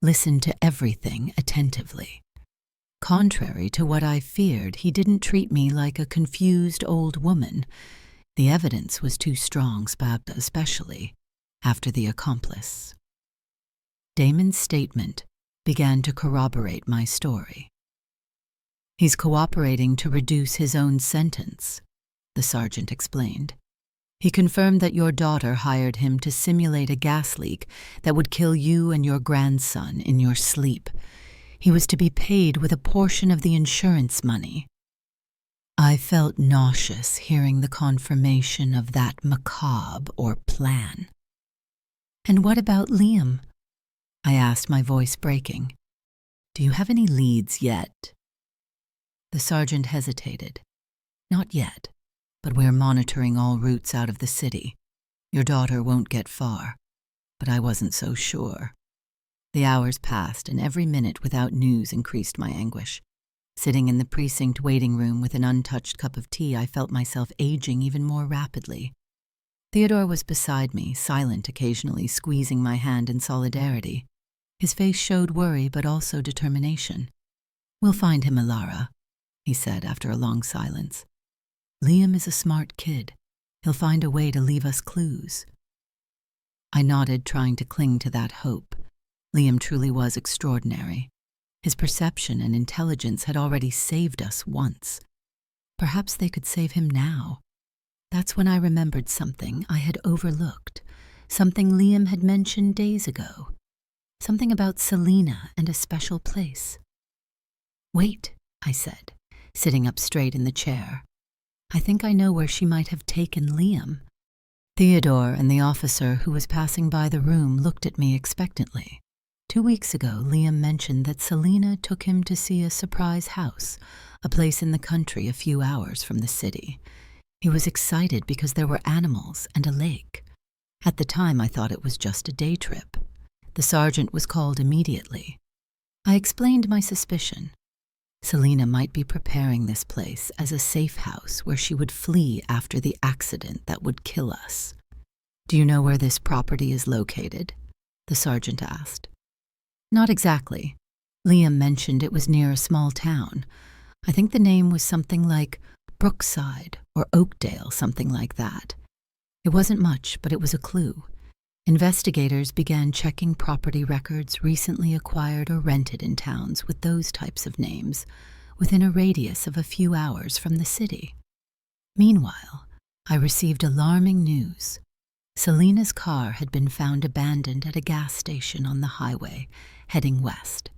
listened to everything attentively. Contrary to what I feared, he didn't treat me like a confused old woman. The evidence was too strong, especially after the accomplice. Damon's statement began to corroborate my story. He's cooperating to reduce his own sentence, the sergeant explained. He confirmed that your daughter hired him to simulate a gas leak that would kill you and your grandson in your sleep. He was to be paid with a portion of the insurance money. I felt nauseous hearing the confirmation of that macabre or plan. And what about Liam? I asked, my voice breaking. Do you have any leads yet? The sergeant hesitated. Not yet, but we're monitoring all routes out of the city. Your daughter won't get far, but I wasn't so sure. The hours passed, and every minute without news increased my anguish. Sitting in the precinct waiting room with an untouched cup of tea, I felt myself aging even more rapidly. Theodore was beside me, silent, occasionally squeezing my hand in solidarity. His face showed worry, but also determination. We'll find him, Clara, he said after a long silence. Liam is a smart kid. He'll find a way to leave us clues. I nodded, trying to cling to that hope. Liam truly was extraordinary. His perception and intelligence had already saved us once. Perhaps they could save him now. That's when I remembered something I had overlooked, something Liam had mentioned days ago, something about Selina and a special place. Wait, I said, sitting up straight in the chair. I think I know where she might have taken Liam. Theodore and the officer who was passing by the room looked at me expectantly. 2 weeks ago, Liam mentioned that Selina took him to see a surprise house, a place in the country a few hours from the city. He was excited because there were animals and a lake. At the time, I thought it was just a day trip. The sergeant was called immediately. I explained my suspicion. Selina might be preparing this place as a safe house where she would flee after the accident that would kill us. Do you know where this property is located? The sergeant asked. Not exactly. Liam mentioned it was near a small town. I think the name was something like Brookside or Oakdale, something like that. It wasn't much, but it was a clue. Investigators began checking property records recently acquired or rented in towns with those types of names, within a radius of a few hours from the city. Meanwhile, I received alarming news. Selina's car had been found abandoned at a gas station on the highway, heading west.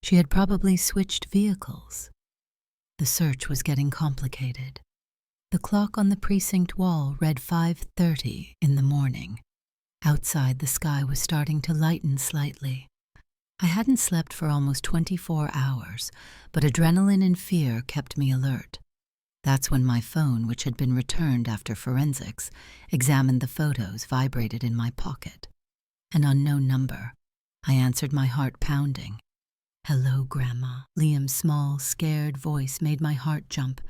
She had probably switched vehicles. The search was getting complicated. The clock on the precinct wall read 5:30 in the morning. Outside, the sky was starting to lighten slightly. I hadn't slept for almost 24 hours, but adrenaline and fear kept me alert. That's when my phone, which had been returned after forensics, examined the photos, vibrated in my pocket. An unknown number. I answered, my heart pounding. Hello, Grandma. Liam's small, scared voice made my heart jump.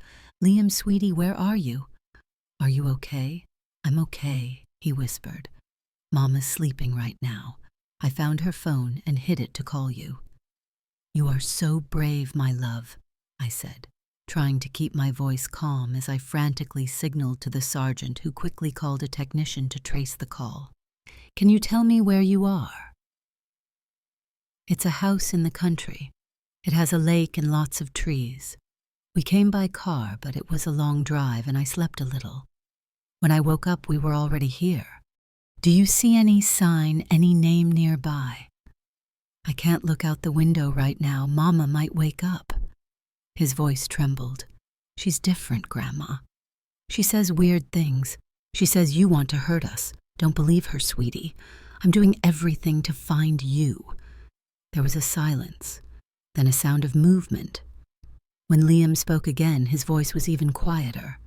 Liam, sweetie, where are you? Are you okay? I'm okay, he whispered. Mama's sleeping right now. I found her phone and hid it to call you. You are so brave, my love, I said, trying to keep my voice calm as I frantically signaled to the sergeant, who quickly called a technician to trace the call. Can you tell me where you are? It's a house in the country. It has a lake and lots of trees. We came by car, but it was a long drive and I slept a little. When I woke up, we were already here. Do you see any sign, any name nearby? I can't look out the window right now. Mama might wake up. His voice trembled. She's different, Grandma. She says weird things. She says you want to hurt us. Don't believe her, sweetie. I'm doing everything to find you." There was a silence, then a sound of movement. When Liam spoke again, his voice was even quieter.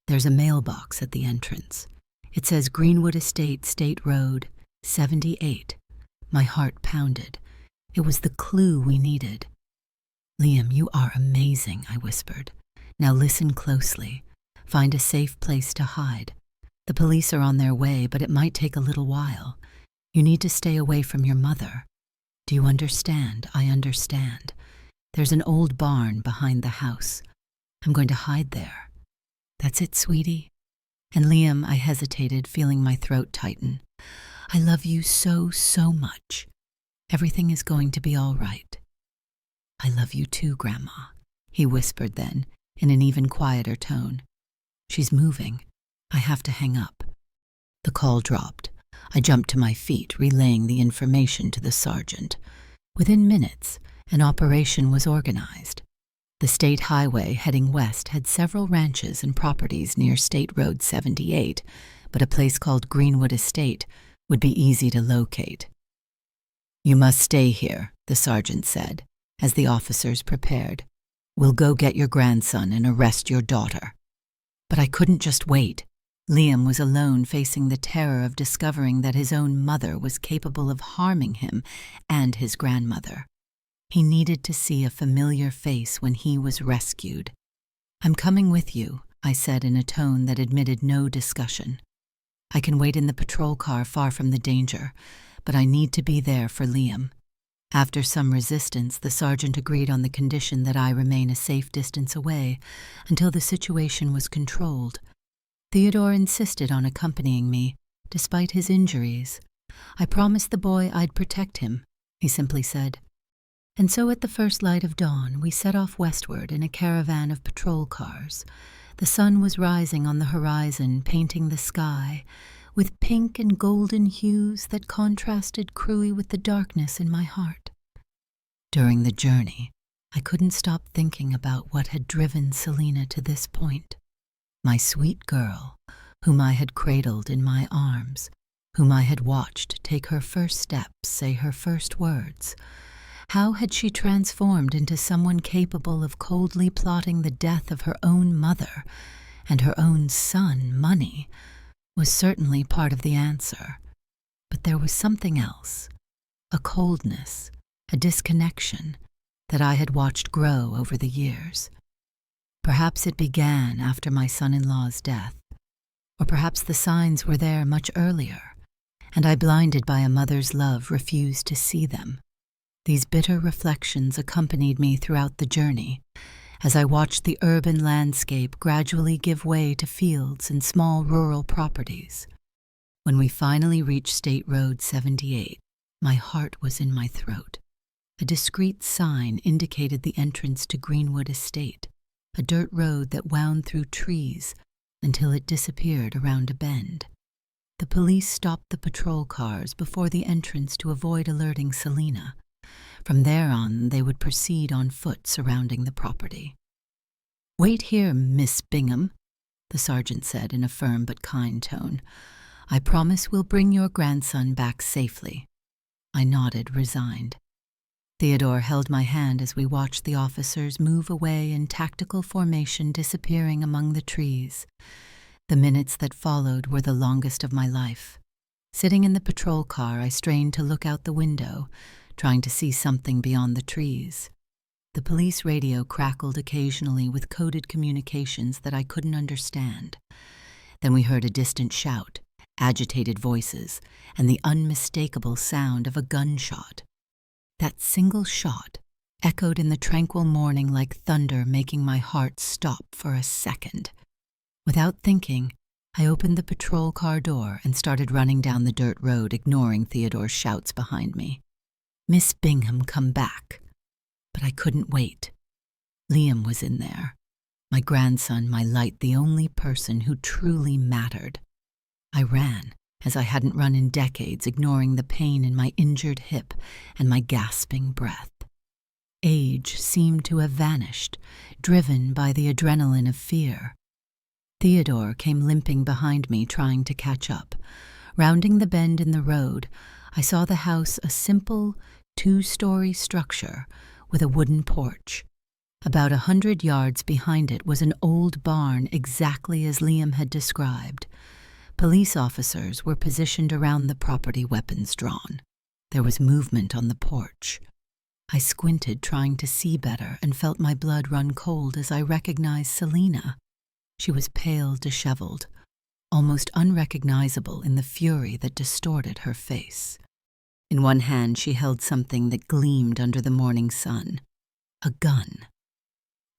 "There's a mailbox at the entrance. It says Greenwood Estate, State Road, 78. My heart pounded. It was the clue we needed. "Liam, you are amazing," I whispered. "Now listen closely. Find a safe place to hide. The police are on their way, but it might take a little while. You need to stay away from your mother. Do you understand? I understand. There's an old barn behind the house. I'm going to hide there." "That's it, sweetie." And Liam, I hesitated, feeling my throat tighten. "I love you so, so much. Everything is going to be all right." "I love you too, Grandma," he whispered then, in an even quieter tone. "She's moving. I have to hang up." The call dropped. I jumped to my feet, relaying the information to the sergeant. Within minutes, an operation was organized. The state highway heading west had several ranches and properties near State Road 78, but a place called Greenwood Estate would be easy to locate. "You must stay here," the sergeant said, as the officers prepared. "We'll go get your grandson and arrest your daughter." But I couldn't just wait. Liam was alone, facing the terror of discovering that his own mother was capable of harming him and his grandmother. He needed to see a familiar face when he was rescued. "I'm coming with you," I said in a tone that admitted no discussion. "I can wait in the patrol car far from the danger, but I need to be there for Liam." After some resistance, the sergeant agreed on the condition that I remain a safe distance away until the situation was controlled. Theodore insisted on accompanying me, despite his injuries. "I promised the boy I'd protect him," he simply said. And so at the first light of dawn, we set off westward in a caravan of patrol cars. The sun was rising on the horizon, painting the sky with pink and golden hues that contrasted cruelly with the darkness in my heart. During the journey, I couldn't stop thinking about what had driven Selina to this point. My sweet girl, whom I had cradled in my arms, whom I had watched take her first steps, say her first words. How had she transformed into someone capable of coldly plotting the death of her own mother and her own son, Money, was certainly part of the answer. But there was something else, a coldness, a disconnection that I had watched grow over the years. Perhaps it began after my son-in-law's death, or perhaps the signs were there much earlier, and I, blinded by a mother's love, refused to see them. These bitter reflections accompanied me throughout the journey, as I watched the urban landscape gradually give way to fields and small rural properties. When we finally reached State Road 78, my heart was in my throat. A discreet sign indicated the entrance to Greenwood Estate, a dirt road that wound through trees until it disappeared around a bend. The police stopped the patrol cars before the entrance to avoid alerting Selina. From there on, they would proceed on foot surrounding the property. "Wait here, Miss Bingham," the sergeant said in a firm but kind tone. "I promise we'll bring your grandson back safely." I nodded, resigned. Theodore held my hand as we watched the officers move away in tactical formation, disappearing among the trees. The minutes that followed were the longest of my life. Sitting in the patrol car, I strained to look out the window, trying to see something beyond the trees. The police radio crackled occasionally with coded communications that I couldn't understand. Then we heard a distant shout, agitated voices, and the unmistakable sound of a gunshot. That single shot echoed in the tranquil morning like thunder, making my heart stop for a second. Without thinking, I opened the patrol car door and started running down the dirt road, ignoring Theodore's shouts behind me. "Miss Bingham, come back." But I couldn't wait. Liam was in there. My grandson, my light, the only person who truly mattered. I ran, as I hadn't run in decades, ignoring the pain in my injured hip and my gasping breath. Age seemed to have vanished, driven by the adrenaline of fear. Theodore came limping behind me, trying to catch up. Rounding the bend in the road, I saw the house, a simple, 2-story structure with a wooden porch. About 100 yards behind it was an old barn exactly as Liam had described. Police officers were positioned around the property, weapons drawn. There was movement on the porch. I squinted, trying to see better, and felt my blood run cold as I recognized Selina. She was pale, disheveled, almost unrecognizable in the fury that distorted her face. In one hand she held something that gleamed under the morning sun, a gun.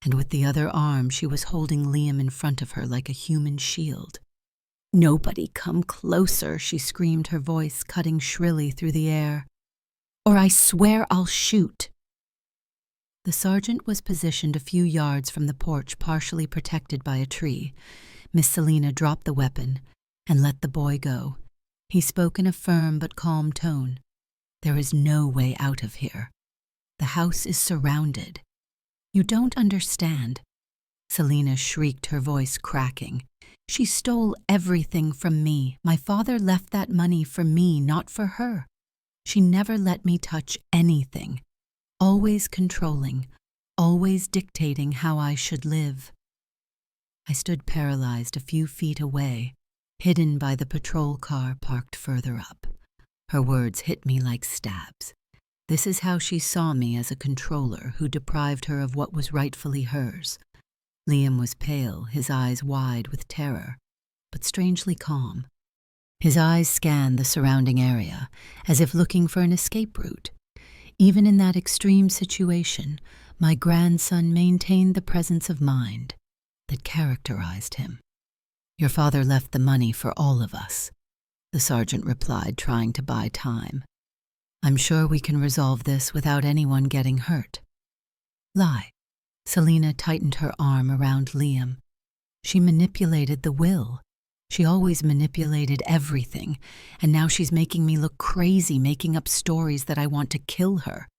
And with the other arm she was holding Liam in front of her like a human shield. "Nobody come closer," she screamed, her voice cutting shrilly through the air. "Or I swear I'll shoot." The sergeant was positioned a few yards from the porch, partially protected by a tree. Miss Selina dropped the weapon and let the boy go. He spoke in a firm but calm tone. "There is no way out of here. The house is surrounded. You don't understand." Selina shrieked, her voice cracking. "She stole everything from me. My father left that money for me, not for her. She never let me touch anything, always controlling, always dictating how I should live." I stood paralyzed a few feet away, hidden by the patrol car parked further up. Her words hit me like stabs. This is how she saw me, as a controller who deprived her of what was rightfully hers. Liam was pale, his eyes wide with terror, but strangely calm. His eyes scanned the surrounding area, as if looking for an escape route. Even in that extreme situation, my grandson maintained the presence of mind that characterized him. "Your father left the money for all of us," the sergeant replied, trying to buy time. "I'm sure we can resolve this without anyone getting hurt." "Lie." Selina tightened her arm around Liam. "She manipulated the will. She always manipulated everything, and now she's making me look crazy, making up stories that I want to kill her."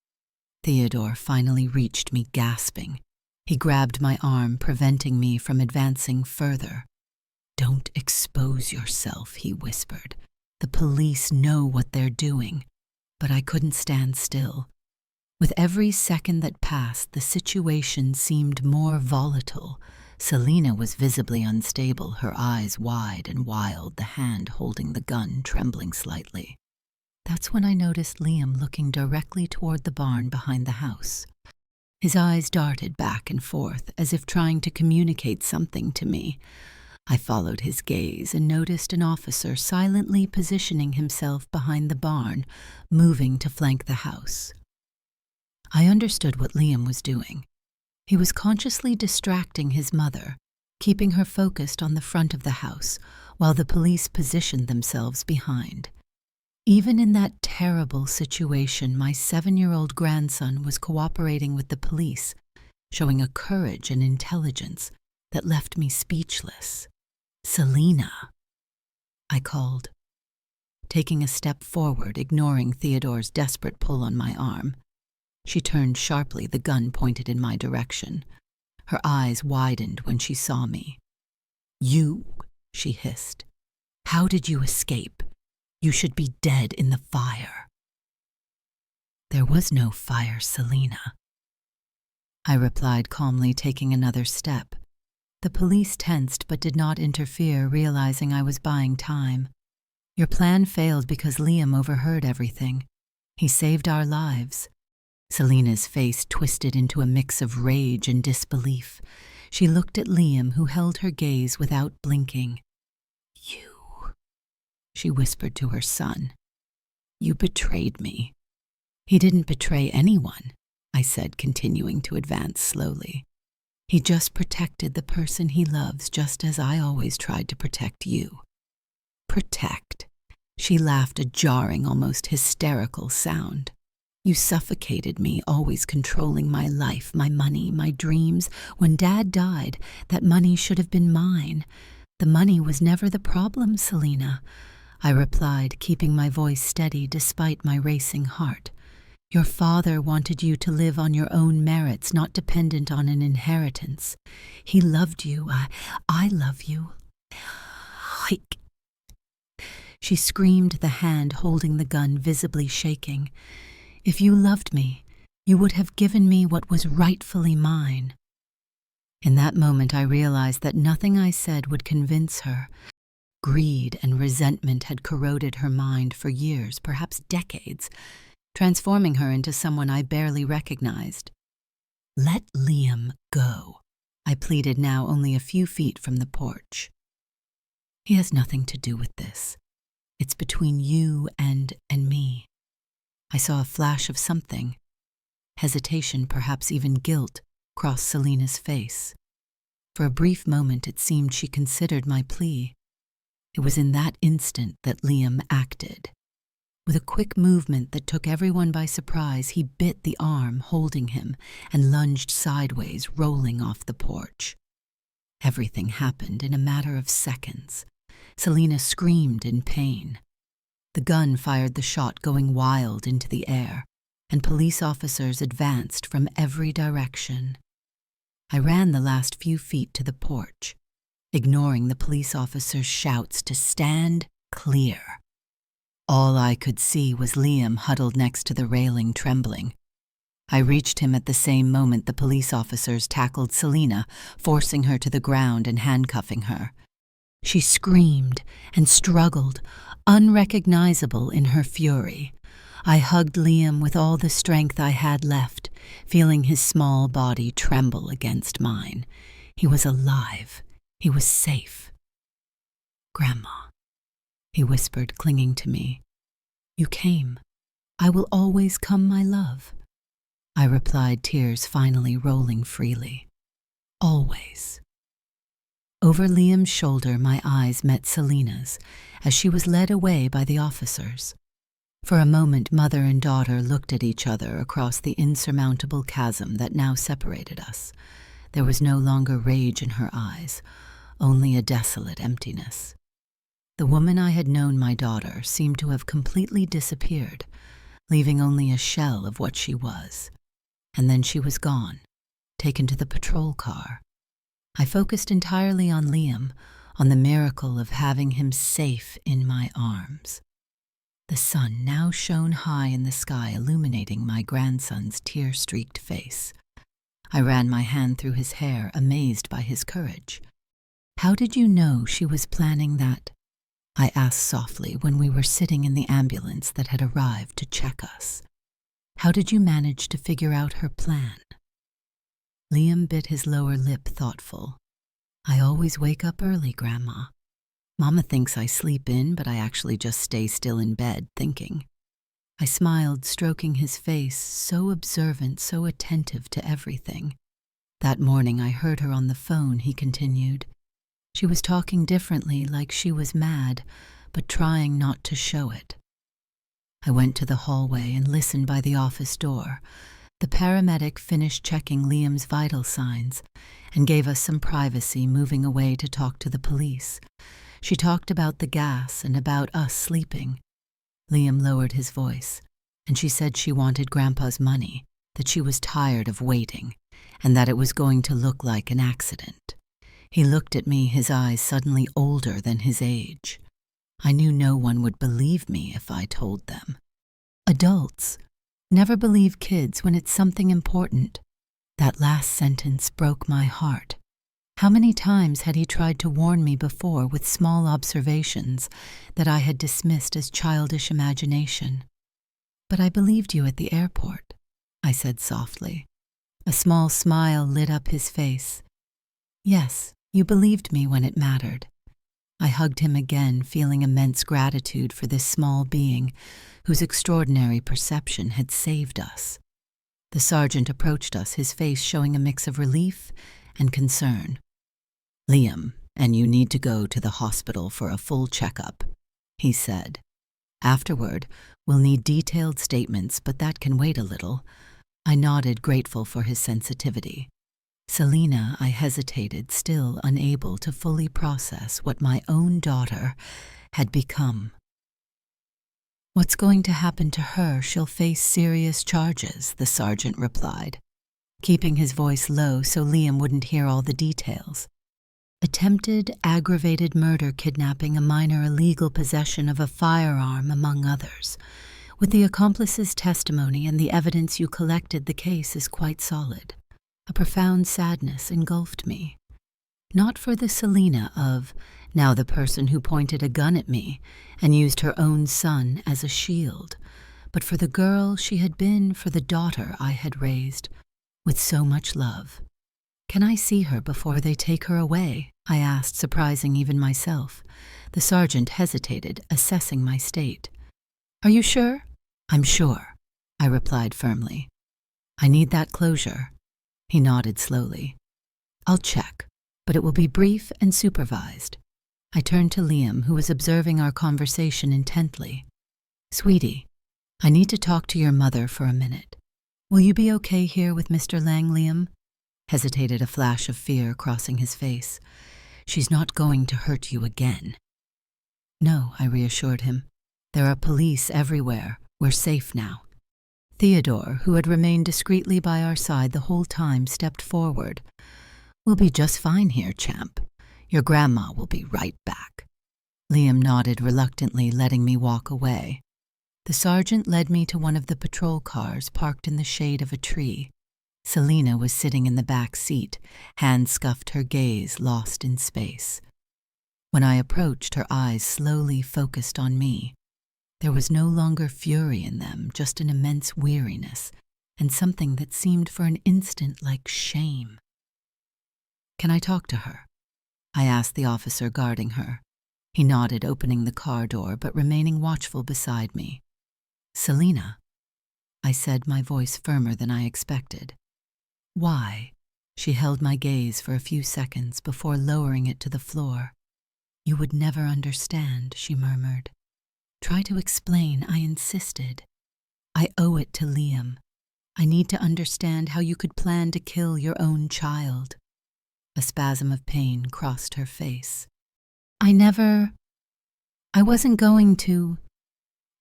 Theodore finally reached me, gasping. He grabbed my arm, preventing me from advancing further. "Don't expose yourself," he whispered. "The police know what they're doing." But I couldn't stand still. With every second that passed, the situation seemed more volatile. Selina was visibly unstable, her eyes wide and wild, the hand holding the gun trembling slightly. That's when I noticed Liam looking directly toward the barn behind the house. His eyes darted back and forth, as if trying to communicate something to me. I followed his gaze and noticed an officer silently positioning himself behind the barn, moving to flank the house. I understood what Liam was doing. He was consciously distracting his mother, keeping her focused on the front of the house, while the police positioned themselves behind. Even in that terrible situation, my 7-year-old grandson was cooperating with the police, showing a courage and intelligence that left me speechless. "Selina," I called, taking a step forward, ignoring Theodore's desperate pull on my arm. She turned sharply, the gun pointed in my direction. Her eyes widened when she saw me. "You," she hissed. "How did you escape? You should be dead in the fire." "There was no fire, Selina," I replied calmly, taking another step. The police tensed but did not interfere, realizing I was buying time. "Your plan failed because Liam overheard everything. He saved our lives." Selina's face twisted into a mix of rage and disbelief. She looked at Liam, who held her gaze without blinking. "You," she whispered to her son. "You betrayed me." "He didn't betray anyone," I said, continuing to advance slowly. "He just protected the person he loves, just as I always tried to protect you." "Protect?" She laughed, a jarring, almost hysterical sound. "You suffocated me, always controlling my life, my money, my dreams. When Dad died, that money should have been mine. The money was never the problem, Selina," I replied, keeping my voice steady despite my racing heart. Your father wanted you to live on your own merits, not dependent on an inheritance. He loved you. I love you. Hike. She screamed, the hand holding the gun visibly shaking. If you loved me, you would have given me what was rightfully mine. In that moment I realized that nothing I said would convince her. Greed and resentment had corroded her mind for years, perhaps decades, transforming her into someone I barely recognized. Let Liam go, I pleaded, now only a few feet from the porch. He has nothing to do with this. It's between you and me. I saw a flash of something. Hesitation, perhaps even guilt, crossed Selina's face. For a brief moment it seemed she considered my plea. It was in that instant that Liam acted. With a quick movement that took everyone by surprise, he bit the arm holding him and lunged sideways, rolling off the porch. Everything happened in a matter of seconds. Selina screamed in pain. The gun fired the shot, going wild into the air, and police officers advanced from every direction. I ran the last few feet to the porch, ignoring the police officers' shouts to stand clear. All I could see was Liam huddled next to the railing, trembling. I reached him at the same moment the police officers tackled Selina, forcing her to the ground and handcuffing her. She screamed and struggled, unrecognizable in her fury. I hugged Liam with all the strength I had left, feeling his small body tremble against mine. He was alive. He was safe. Grandma, he whispered, clinging to me. You came. I will always come, my love. I replied, tears finally rolling freely. Always. Over Liam's shoulder, my eyes met Selina's as she was led away by the officers. For a moment, mother and daughter looked at each other across the insurmountable chasm that now separated us. There was no longer rage in her eyes, only a desolate emptiness. The woman I had known, my daughter, seemed to have completely disappeared, leaving only a shell of what she was. And then she was gone, taken to the patrol car. I focused entirely on Liam, on the miracle of having him safe in my arms. The sun now shone high in the sky, illuminating my grandson's tear-streaked face. I ran my hand through his hair, amazed by his courage. How did you know she was planning that? I asked softly when we were sitting in the ambulance that had arrived to check us. How did you manage to figure out her plan? Liam bit his lower lip, thoughtful. I always wake up early, Grandma. Mama thinks I sleep in, but I actually just stay still in bed, thinking. I smiled, stroking his face, so observant, so attentive to everything. That morning I heard her on the phone, he continued. She was talking differently, like she was mad, but trying not to show it. I went to the hallway and listened by the office door. The paramedic finished checking Liam's vital signs and gave us some privacy, moving away to talk to the police. She talked about the gas and about us sleeping. Liam lowered his voice, and she said she wanted Grandpa's money, that she was tired of waiting, and that it was going to look like an accident. He looked at me, his eyes suddenly older than his age. I knew no one would believe me if I told them. Adults never believe kids when it's something important. That last sentence broke my heart. How many times had he tried to warn me before with small observations that I had dismissed as childish imagination? But I believed you at the airport, I said softly. A small smile lit up his face. Yes, you believed me when it mattered. I hugged him again, feeling immense gratitude for this small being whose extraordinary perception had saved us. The sergeant approached us, his face showing a mix of relief and concern. Liam, and you need to go to the hospital for a full checkup, he said. Afterward, we'll need detailed statements, but that can wait a little. I nodded, grateful for his sensitivity. Selina, I hesitated, still unable to fully process what my own daughter had become. "What's going to happen to her? She'll face serious charges," the sergeant replied, keeping his voice low so Liam wouldn't hear all the details. "Attempted aggravated murder, kidnapping, a minor, illegal possession of a firearm, among others. With the accomplice's testimony and the evidence you collected, the case is quite solid." A profound sadness engulfed me. Not for the Selena of, now the person who pointed a gun at me and used her own son as a shield, but for the girl she had been, for the daughter I had raised with so much love. "Can I see her before they take her away?" I asked, surprising even myself. The sergeant hesitated, assessing my state. "Are you sure?" "I'm sure," I replied firmly. "I need that closure." He nodded slowly. "I'll check, but it will be brief and supervised." I turned to Liam, who was observing our conversation intently. "Sweetie, I need to talk to your mother for a minute. Will you be okay here with Mr. Lang, Liam?" Hesitated, a flash of fear crossing his face. "She's not going to hurt you again." "No," I reassured him. "There are police everywhere. We're safe now." Theodore, who had remained discreetly by our side the whole time, stepped forward. "We'll be just fine here, champ. Your grandma will be right back." Liam nodded reluctantly, letting me walk away. The sergeant led me to one of the patrol cars parked in the shade of a tree. Selena was sitting in the back seat, hand scuffed, her gaze lost in space. When I approached, her eyes slowly focused on me. There was no longer fury in them, just an immense weariness, and something that seemed for an instant like shame. "Can I talk to her?" I asked the officer guarding her. He nodded, opening the car door, but remaining watchful beside me. "Selena," I said, my voice firmer than I expected. "Why?" She held my gaze for a few seconds before lowering it to the floor. "You would never understand," she murmured. "Try to explain," I insisted. "I owe it to Liam. I need to understand how you could plan to kill your own child." A spasm of pain crossed her face. I wasn't going to."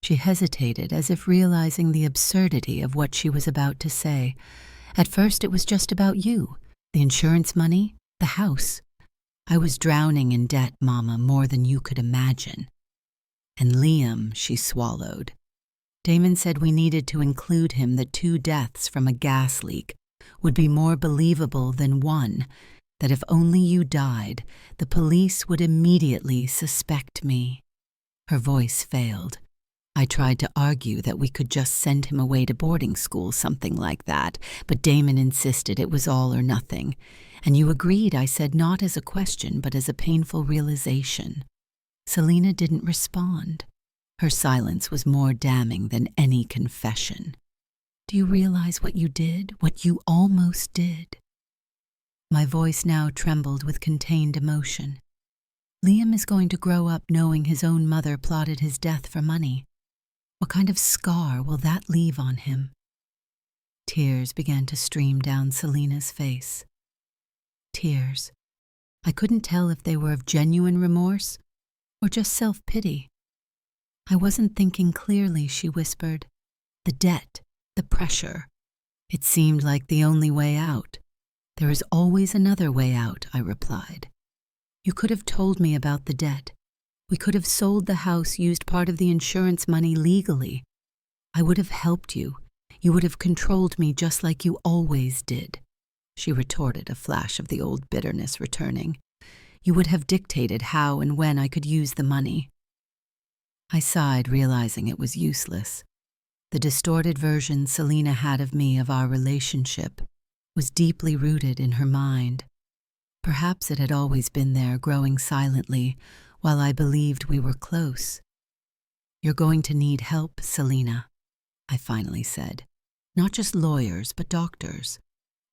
She hesitated, as if realizing the absurdity of what she was about to say. "At first it was just about you, the insurance money, the house. I was drowning in debt, Mama, more than you could imagine." "And Liam," she swallowed. "Damon said we needed to include him, that 2 deaths from a gas leak would be more believable than 1, that if only you died, the police would immediately suspect me." Her voice failed. I tried to argue that we could just send him away to boarding school, something like that, but Damon insisted it was all or nothing. "And you agreed," I said, not as a question, but as a painful realization. Selena didn't respond. Her silence was more damning than any confession. "Do you realize what you did, what you almost did?" My voice now trembled with contained emotion. "Liam is going to grow up knowing his own mother plotted his death for money. What kind of scar will that leave on him?" Tears began to stream down Selena's face. Tears. I couldn't tell if they were of genuine remorse or just self-pity. "I wasn't thinking clearly," she whispered. "The debt, the pressure. It seemed like the only way out." "There is always another way out," I replied. "You could have told me about the debt. We could have sold the house, used part of the insurance money legally. I would have helped you. You would have controlled me just like you always did," she retorted, a flash of the old bitterness returning. "You would have dictated how and when I could use the money." I sighed, realizing it was useless. The distorted version Selena had of me, of our relationship, was deeply rooted in her mind. Perhaps it had always been there, growing silently, while I believed we were close. "You're going to need help, Selena," I finally said. "Not just lawyers, but doctors.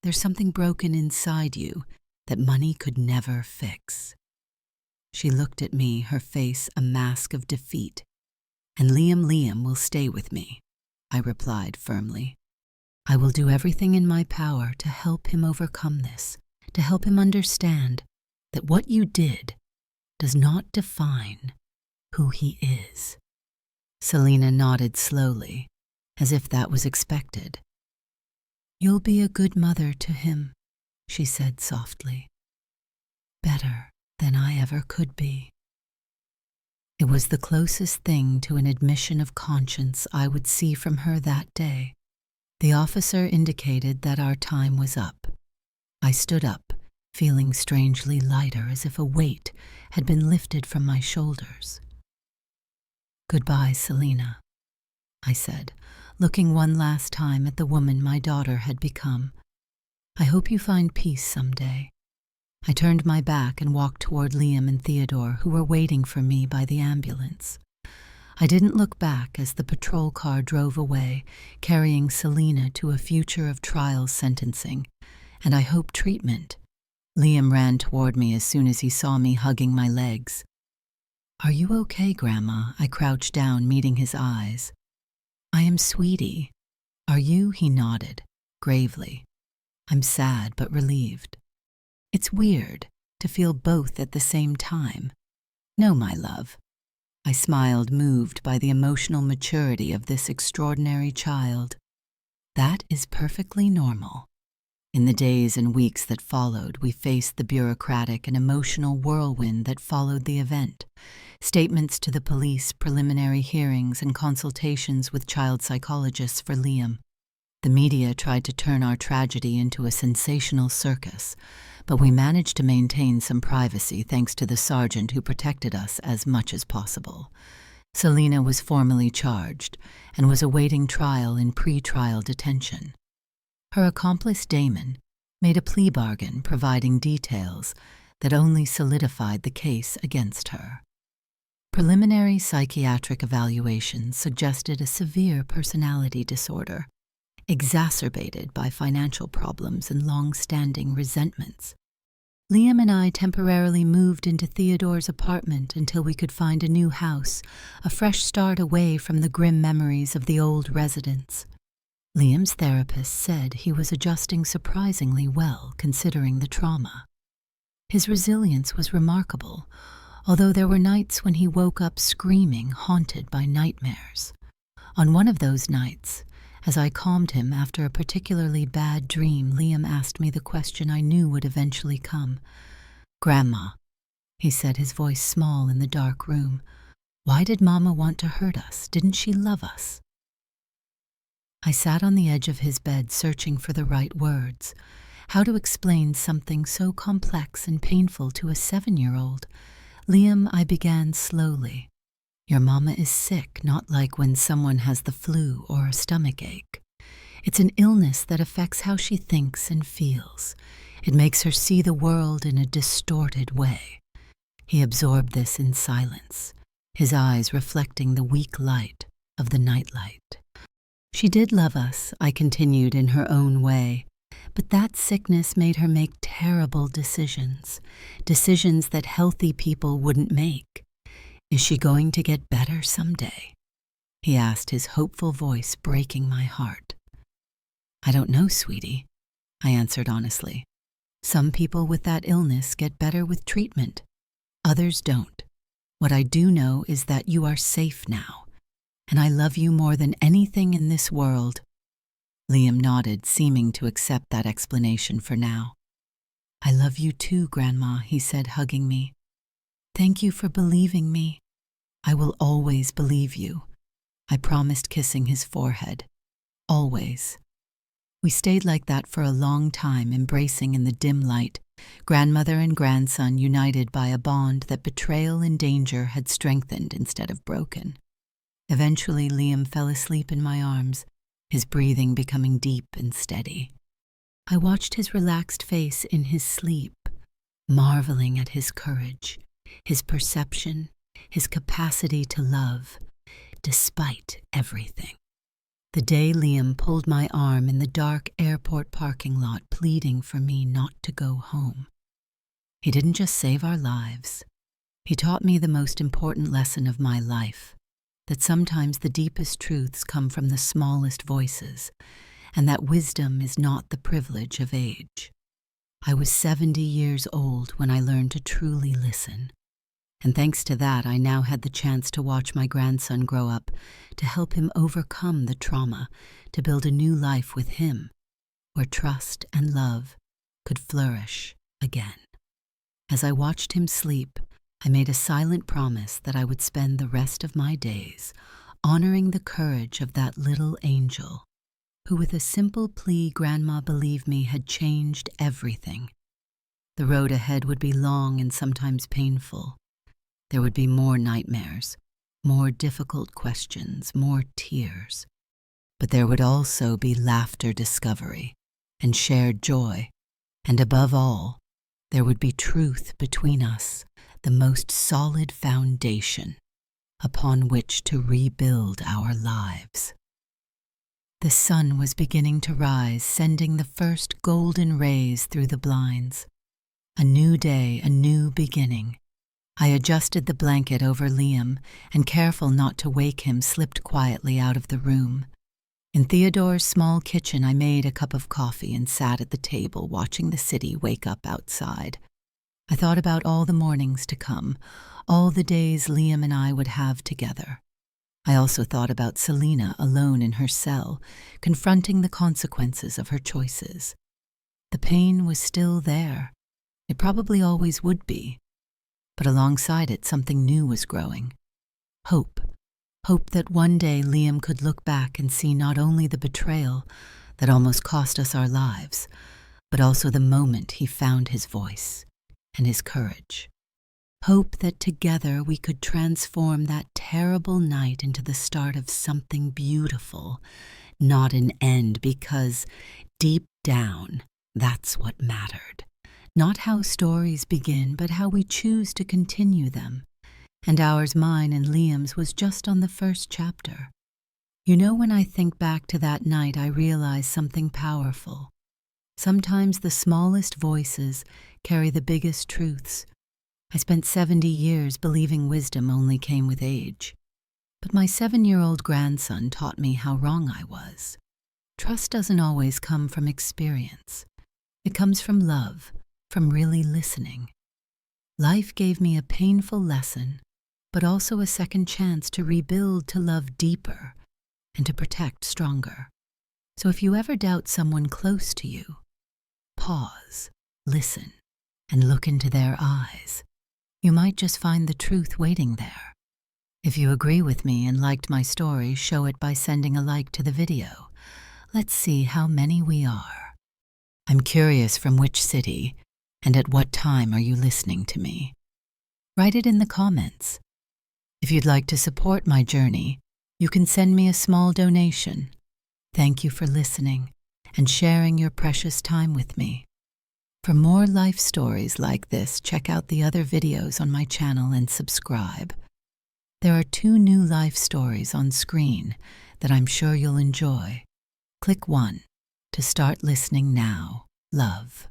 There's something broken inside you that money could never fix." She looked at me, her face a mask of defeat. "And Liam will stay with me," I replied firmly. "I will do everything in my power to help him overcome this, to help him understand that what you did does not define who he is." Selina nodded slowly, as if that was expected. "You'll be a good mother to him," she said softly. "Better than I ever could be." It was the closest thing to an admission of conscience I would see from her that day. The officer indicated that our time was up. I stood up, feeling strangely lighter, as if a weight had been lifted from my shoulders. "Goodbye, Selina," I said, looking one last time at the woman my daughter had become. "I hope you find peace someday." I turned my back and walked toward Liam and Theodore, who were waiting for me by the ambulance. I didn't look back as the patrol car drove away, carrying Selina to a future of trial sentencing, and I hope treatment. Liam ran toward me as soon as he saw me hugging my legs. "Are you okay, Grandma?" I crouched down, meeting his eyes. "I am, Sweetie. Are you?" He nodded, gravely. "I'm sad but relieved." It's weird to feel both at the same time. "No, my love." I smiled, moved by the emotional maturity of this extraordinary child. "That is perfectly normal." In the days and weeks that followed, we faced the bureaucratic and emotional whirlwind that followed the event. Statements to the police, preliminary hearings, and consultations with child psychologists for Liam. The media tried to turn our tragedy into a sensational circus, but we managed to maintain some privacy thanks to the sergeant who protected us as much as possible. Selina was formally charged and was awaiting trial in pre-trial detention. Her accomplice Damon made a plea bargain providing details that only solidified the case against her. Preliminary psychiatric evaluations suggested a severe personality disorder, exacerbated by financial problems and long-standing resentments. Liam and I temporarily moved into Theodore's apartment until we could find a new house, a fresh start away from the grim memories of the old residence. Liam's therapist said he was adjusting surprisingly well considering the trauma. His resilience was remarkable, although there were nights when he woke up screaming, haunted by nightmares. On one of those nights, as I calmed him after a particularly bad dream, Liam asked me the question I knew would eventually come. "Grandma," he said, his voice small in the dark room, "why did Mama want to hurt us? Didn't she love us?" I sat on the edge of his bed searching for the right words. How to explain something so complex and painful to a 7-year-old? "Liam," I began slowly. "Your mama is sick, not like when someone has the flu or a stomach ache. It's an illness that affects how she thinks and feels. It makes her see the world in a distorted way." He absorbed this in silence, his eyes reflecting the weak light of the nightlight. "She did love us," I continued in her own way, "but that sickness made her make terrible decisions, decisions that healthy people wouldn't make. Is she going to get better someday?" he asked, his hopeful voice breaking my heart. "I don't know, Sweetie," I answered honestly. "Some people with that illness get better with treatment. Others don't. What I do know is that you are safe now, and I love you more than anything in this world." Liam nodded, seeming to accept that explanation for now. "I love you too, Grandma," he said, hugging me. "Thank you for believing me." "I will always believe you," I promised, kissing his forehead. "Always." We stayed like that for a long time, embracing in the dim light, grandmother and grandson united by a bond that betrayal and danger had strengthened instead of broken. Eventually, Liam fell asleep in my arms, his breathing becoming deep and steady. I watched his relaxed face in his sleep, marveling at his courage, his perception, his capacity to love, despite everything. The day Liam pulled my arm in the dark airport parking lot, pleading for me not to go home. He didn't just save our lives. He taught me the most important lesson of my life, that sometimes the deepest truths come from the smallest voices, and that wisdom is not the privilege of age. I was 70 years old when I learned to truly listen. And thanks to that, I now had the chance to watch my grandson grow up, to help him overcome the trauma, to build a new life with him, where trust and love could flourish again. As I watched him sleep, I made a silent promise that I would spend the rest of my days honoring the courage of that little angel, who with a simple plea Grandma believed me had changed everything. The road ahead would be long and sometimes painful. There would be more nightmares, more difficult questions, more tears. But there would also be laughter discovery and shared joy. And above all, there would be truth between us, the most solid foundation upon which to rebuild our lives. The sun was beginning to rise, sending the first golden rays through the blinds. A new day, a new beginning. I adjusted the blanket over Liam and, careful not to wake him, slipped quietly out of the room. In Theodore's small kitchen, I made a cup of coffee and sat at the table watching the city wake up outside. I thought about all the mornings to come, all the days Liam and I would have together. I also thought about Selena alone in her cell, confronting the consequences of her choices. The pain was still there. It probably always would be. But alongside it, something new was growing. Hope. Hope that one day Liam could look back and see not only the betrayal that almost cost us our lives, but also the moment he found his voice and his courage. Hope that together we could transform that terrible night into the start of something beautiful, not an end, because deep down, that's what mattered. Not how stories begin, but how we choose to continue them. And ours, mine and Liam's, was just on the first chapter. You know, when I think back to that night, I realize something powerful. Sometimes the smallest voices carry the biggest truths. I spent 70 years believing wisdom only came with age. But my 7-year-old grandson taught me how wrong I was. Trust doesn't always come from experience. It comes from love, from really listening. Life gave me a painful lesson, but also a second chance to rebuild, to love deeper, and to protect stronger. So if you ever doubt someone close to you, pause, listen, and look into their eyes. You might just find the truth waiting there. If you agree with me and liked my story, show it by sending a like to the video. Let's see how many we are. I'm curious from which city and at what time are you listening to me. Write it in the comments. If you'd like to support my journey, you can send me a small donation. Thank you for listening and sharing your precious time with me. For more life stories like this, check out the other videos on my channel and subscribe. There are 2 new life stories on screen that I'm sure you'll enjoy. Click one to start listening now. Love.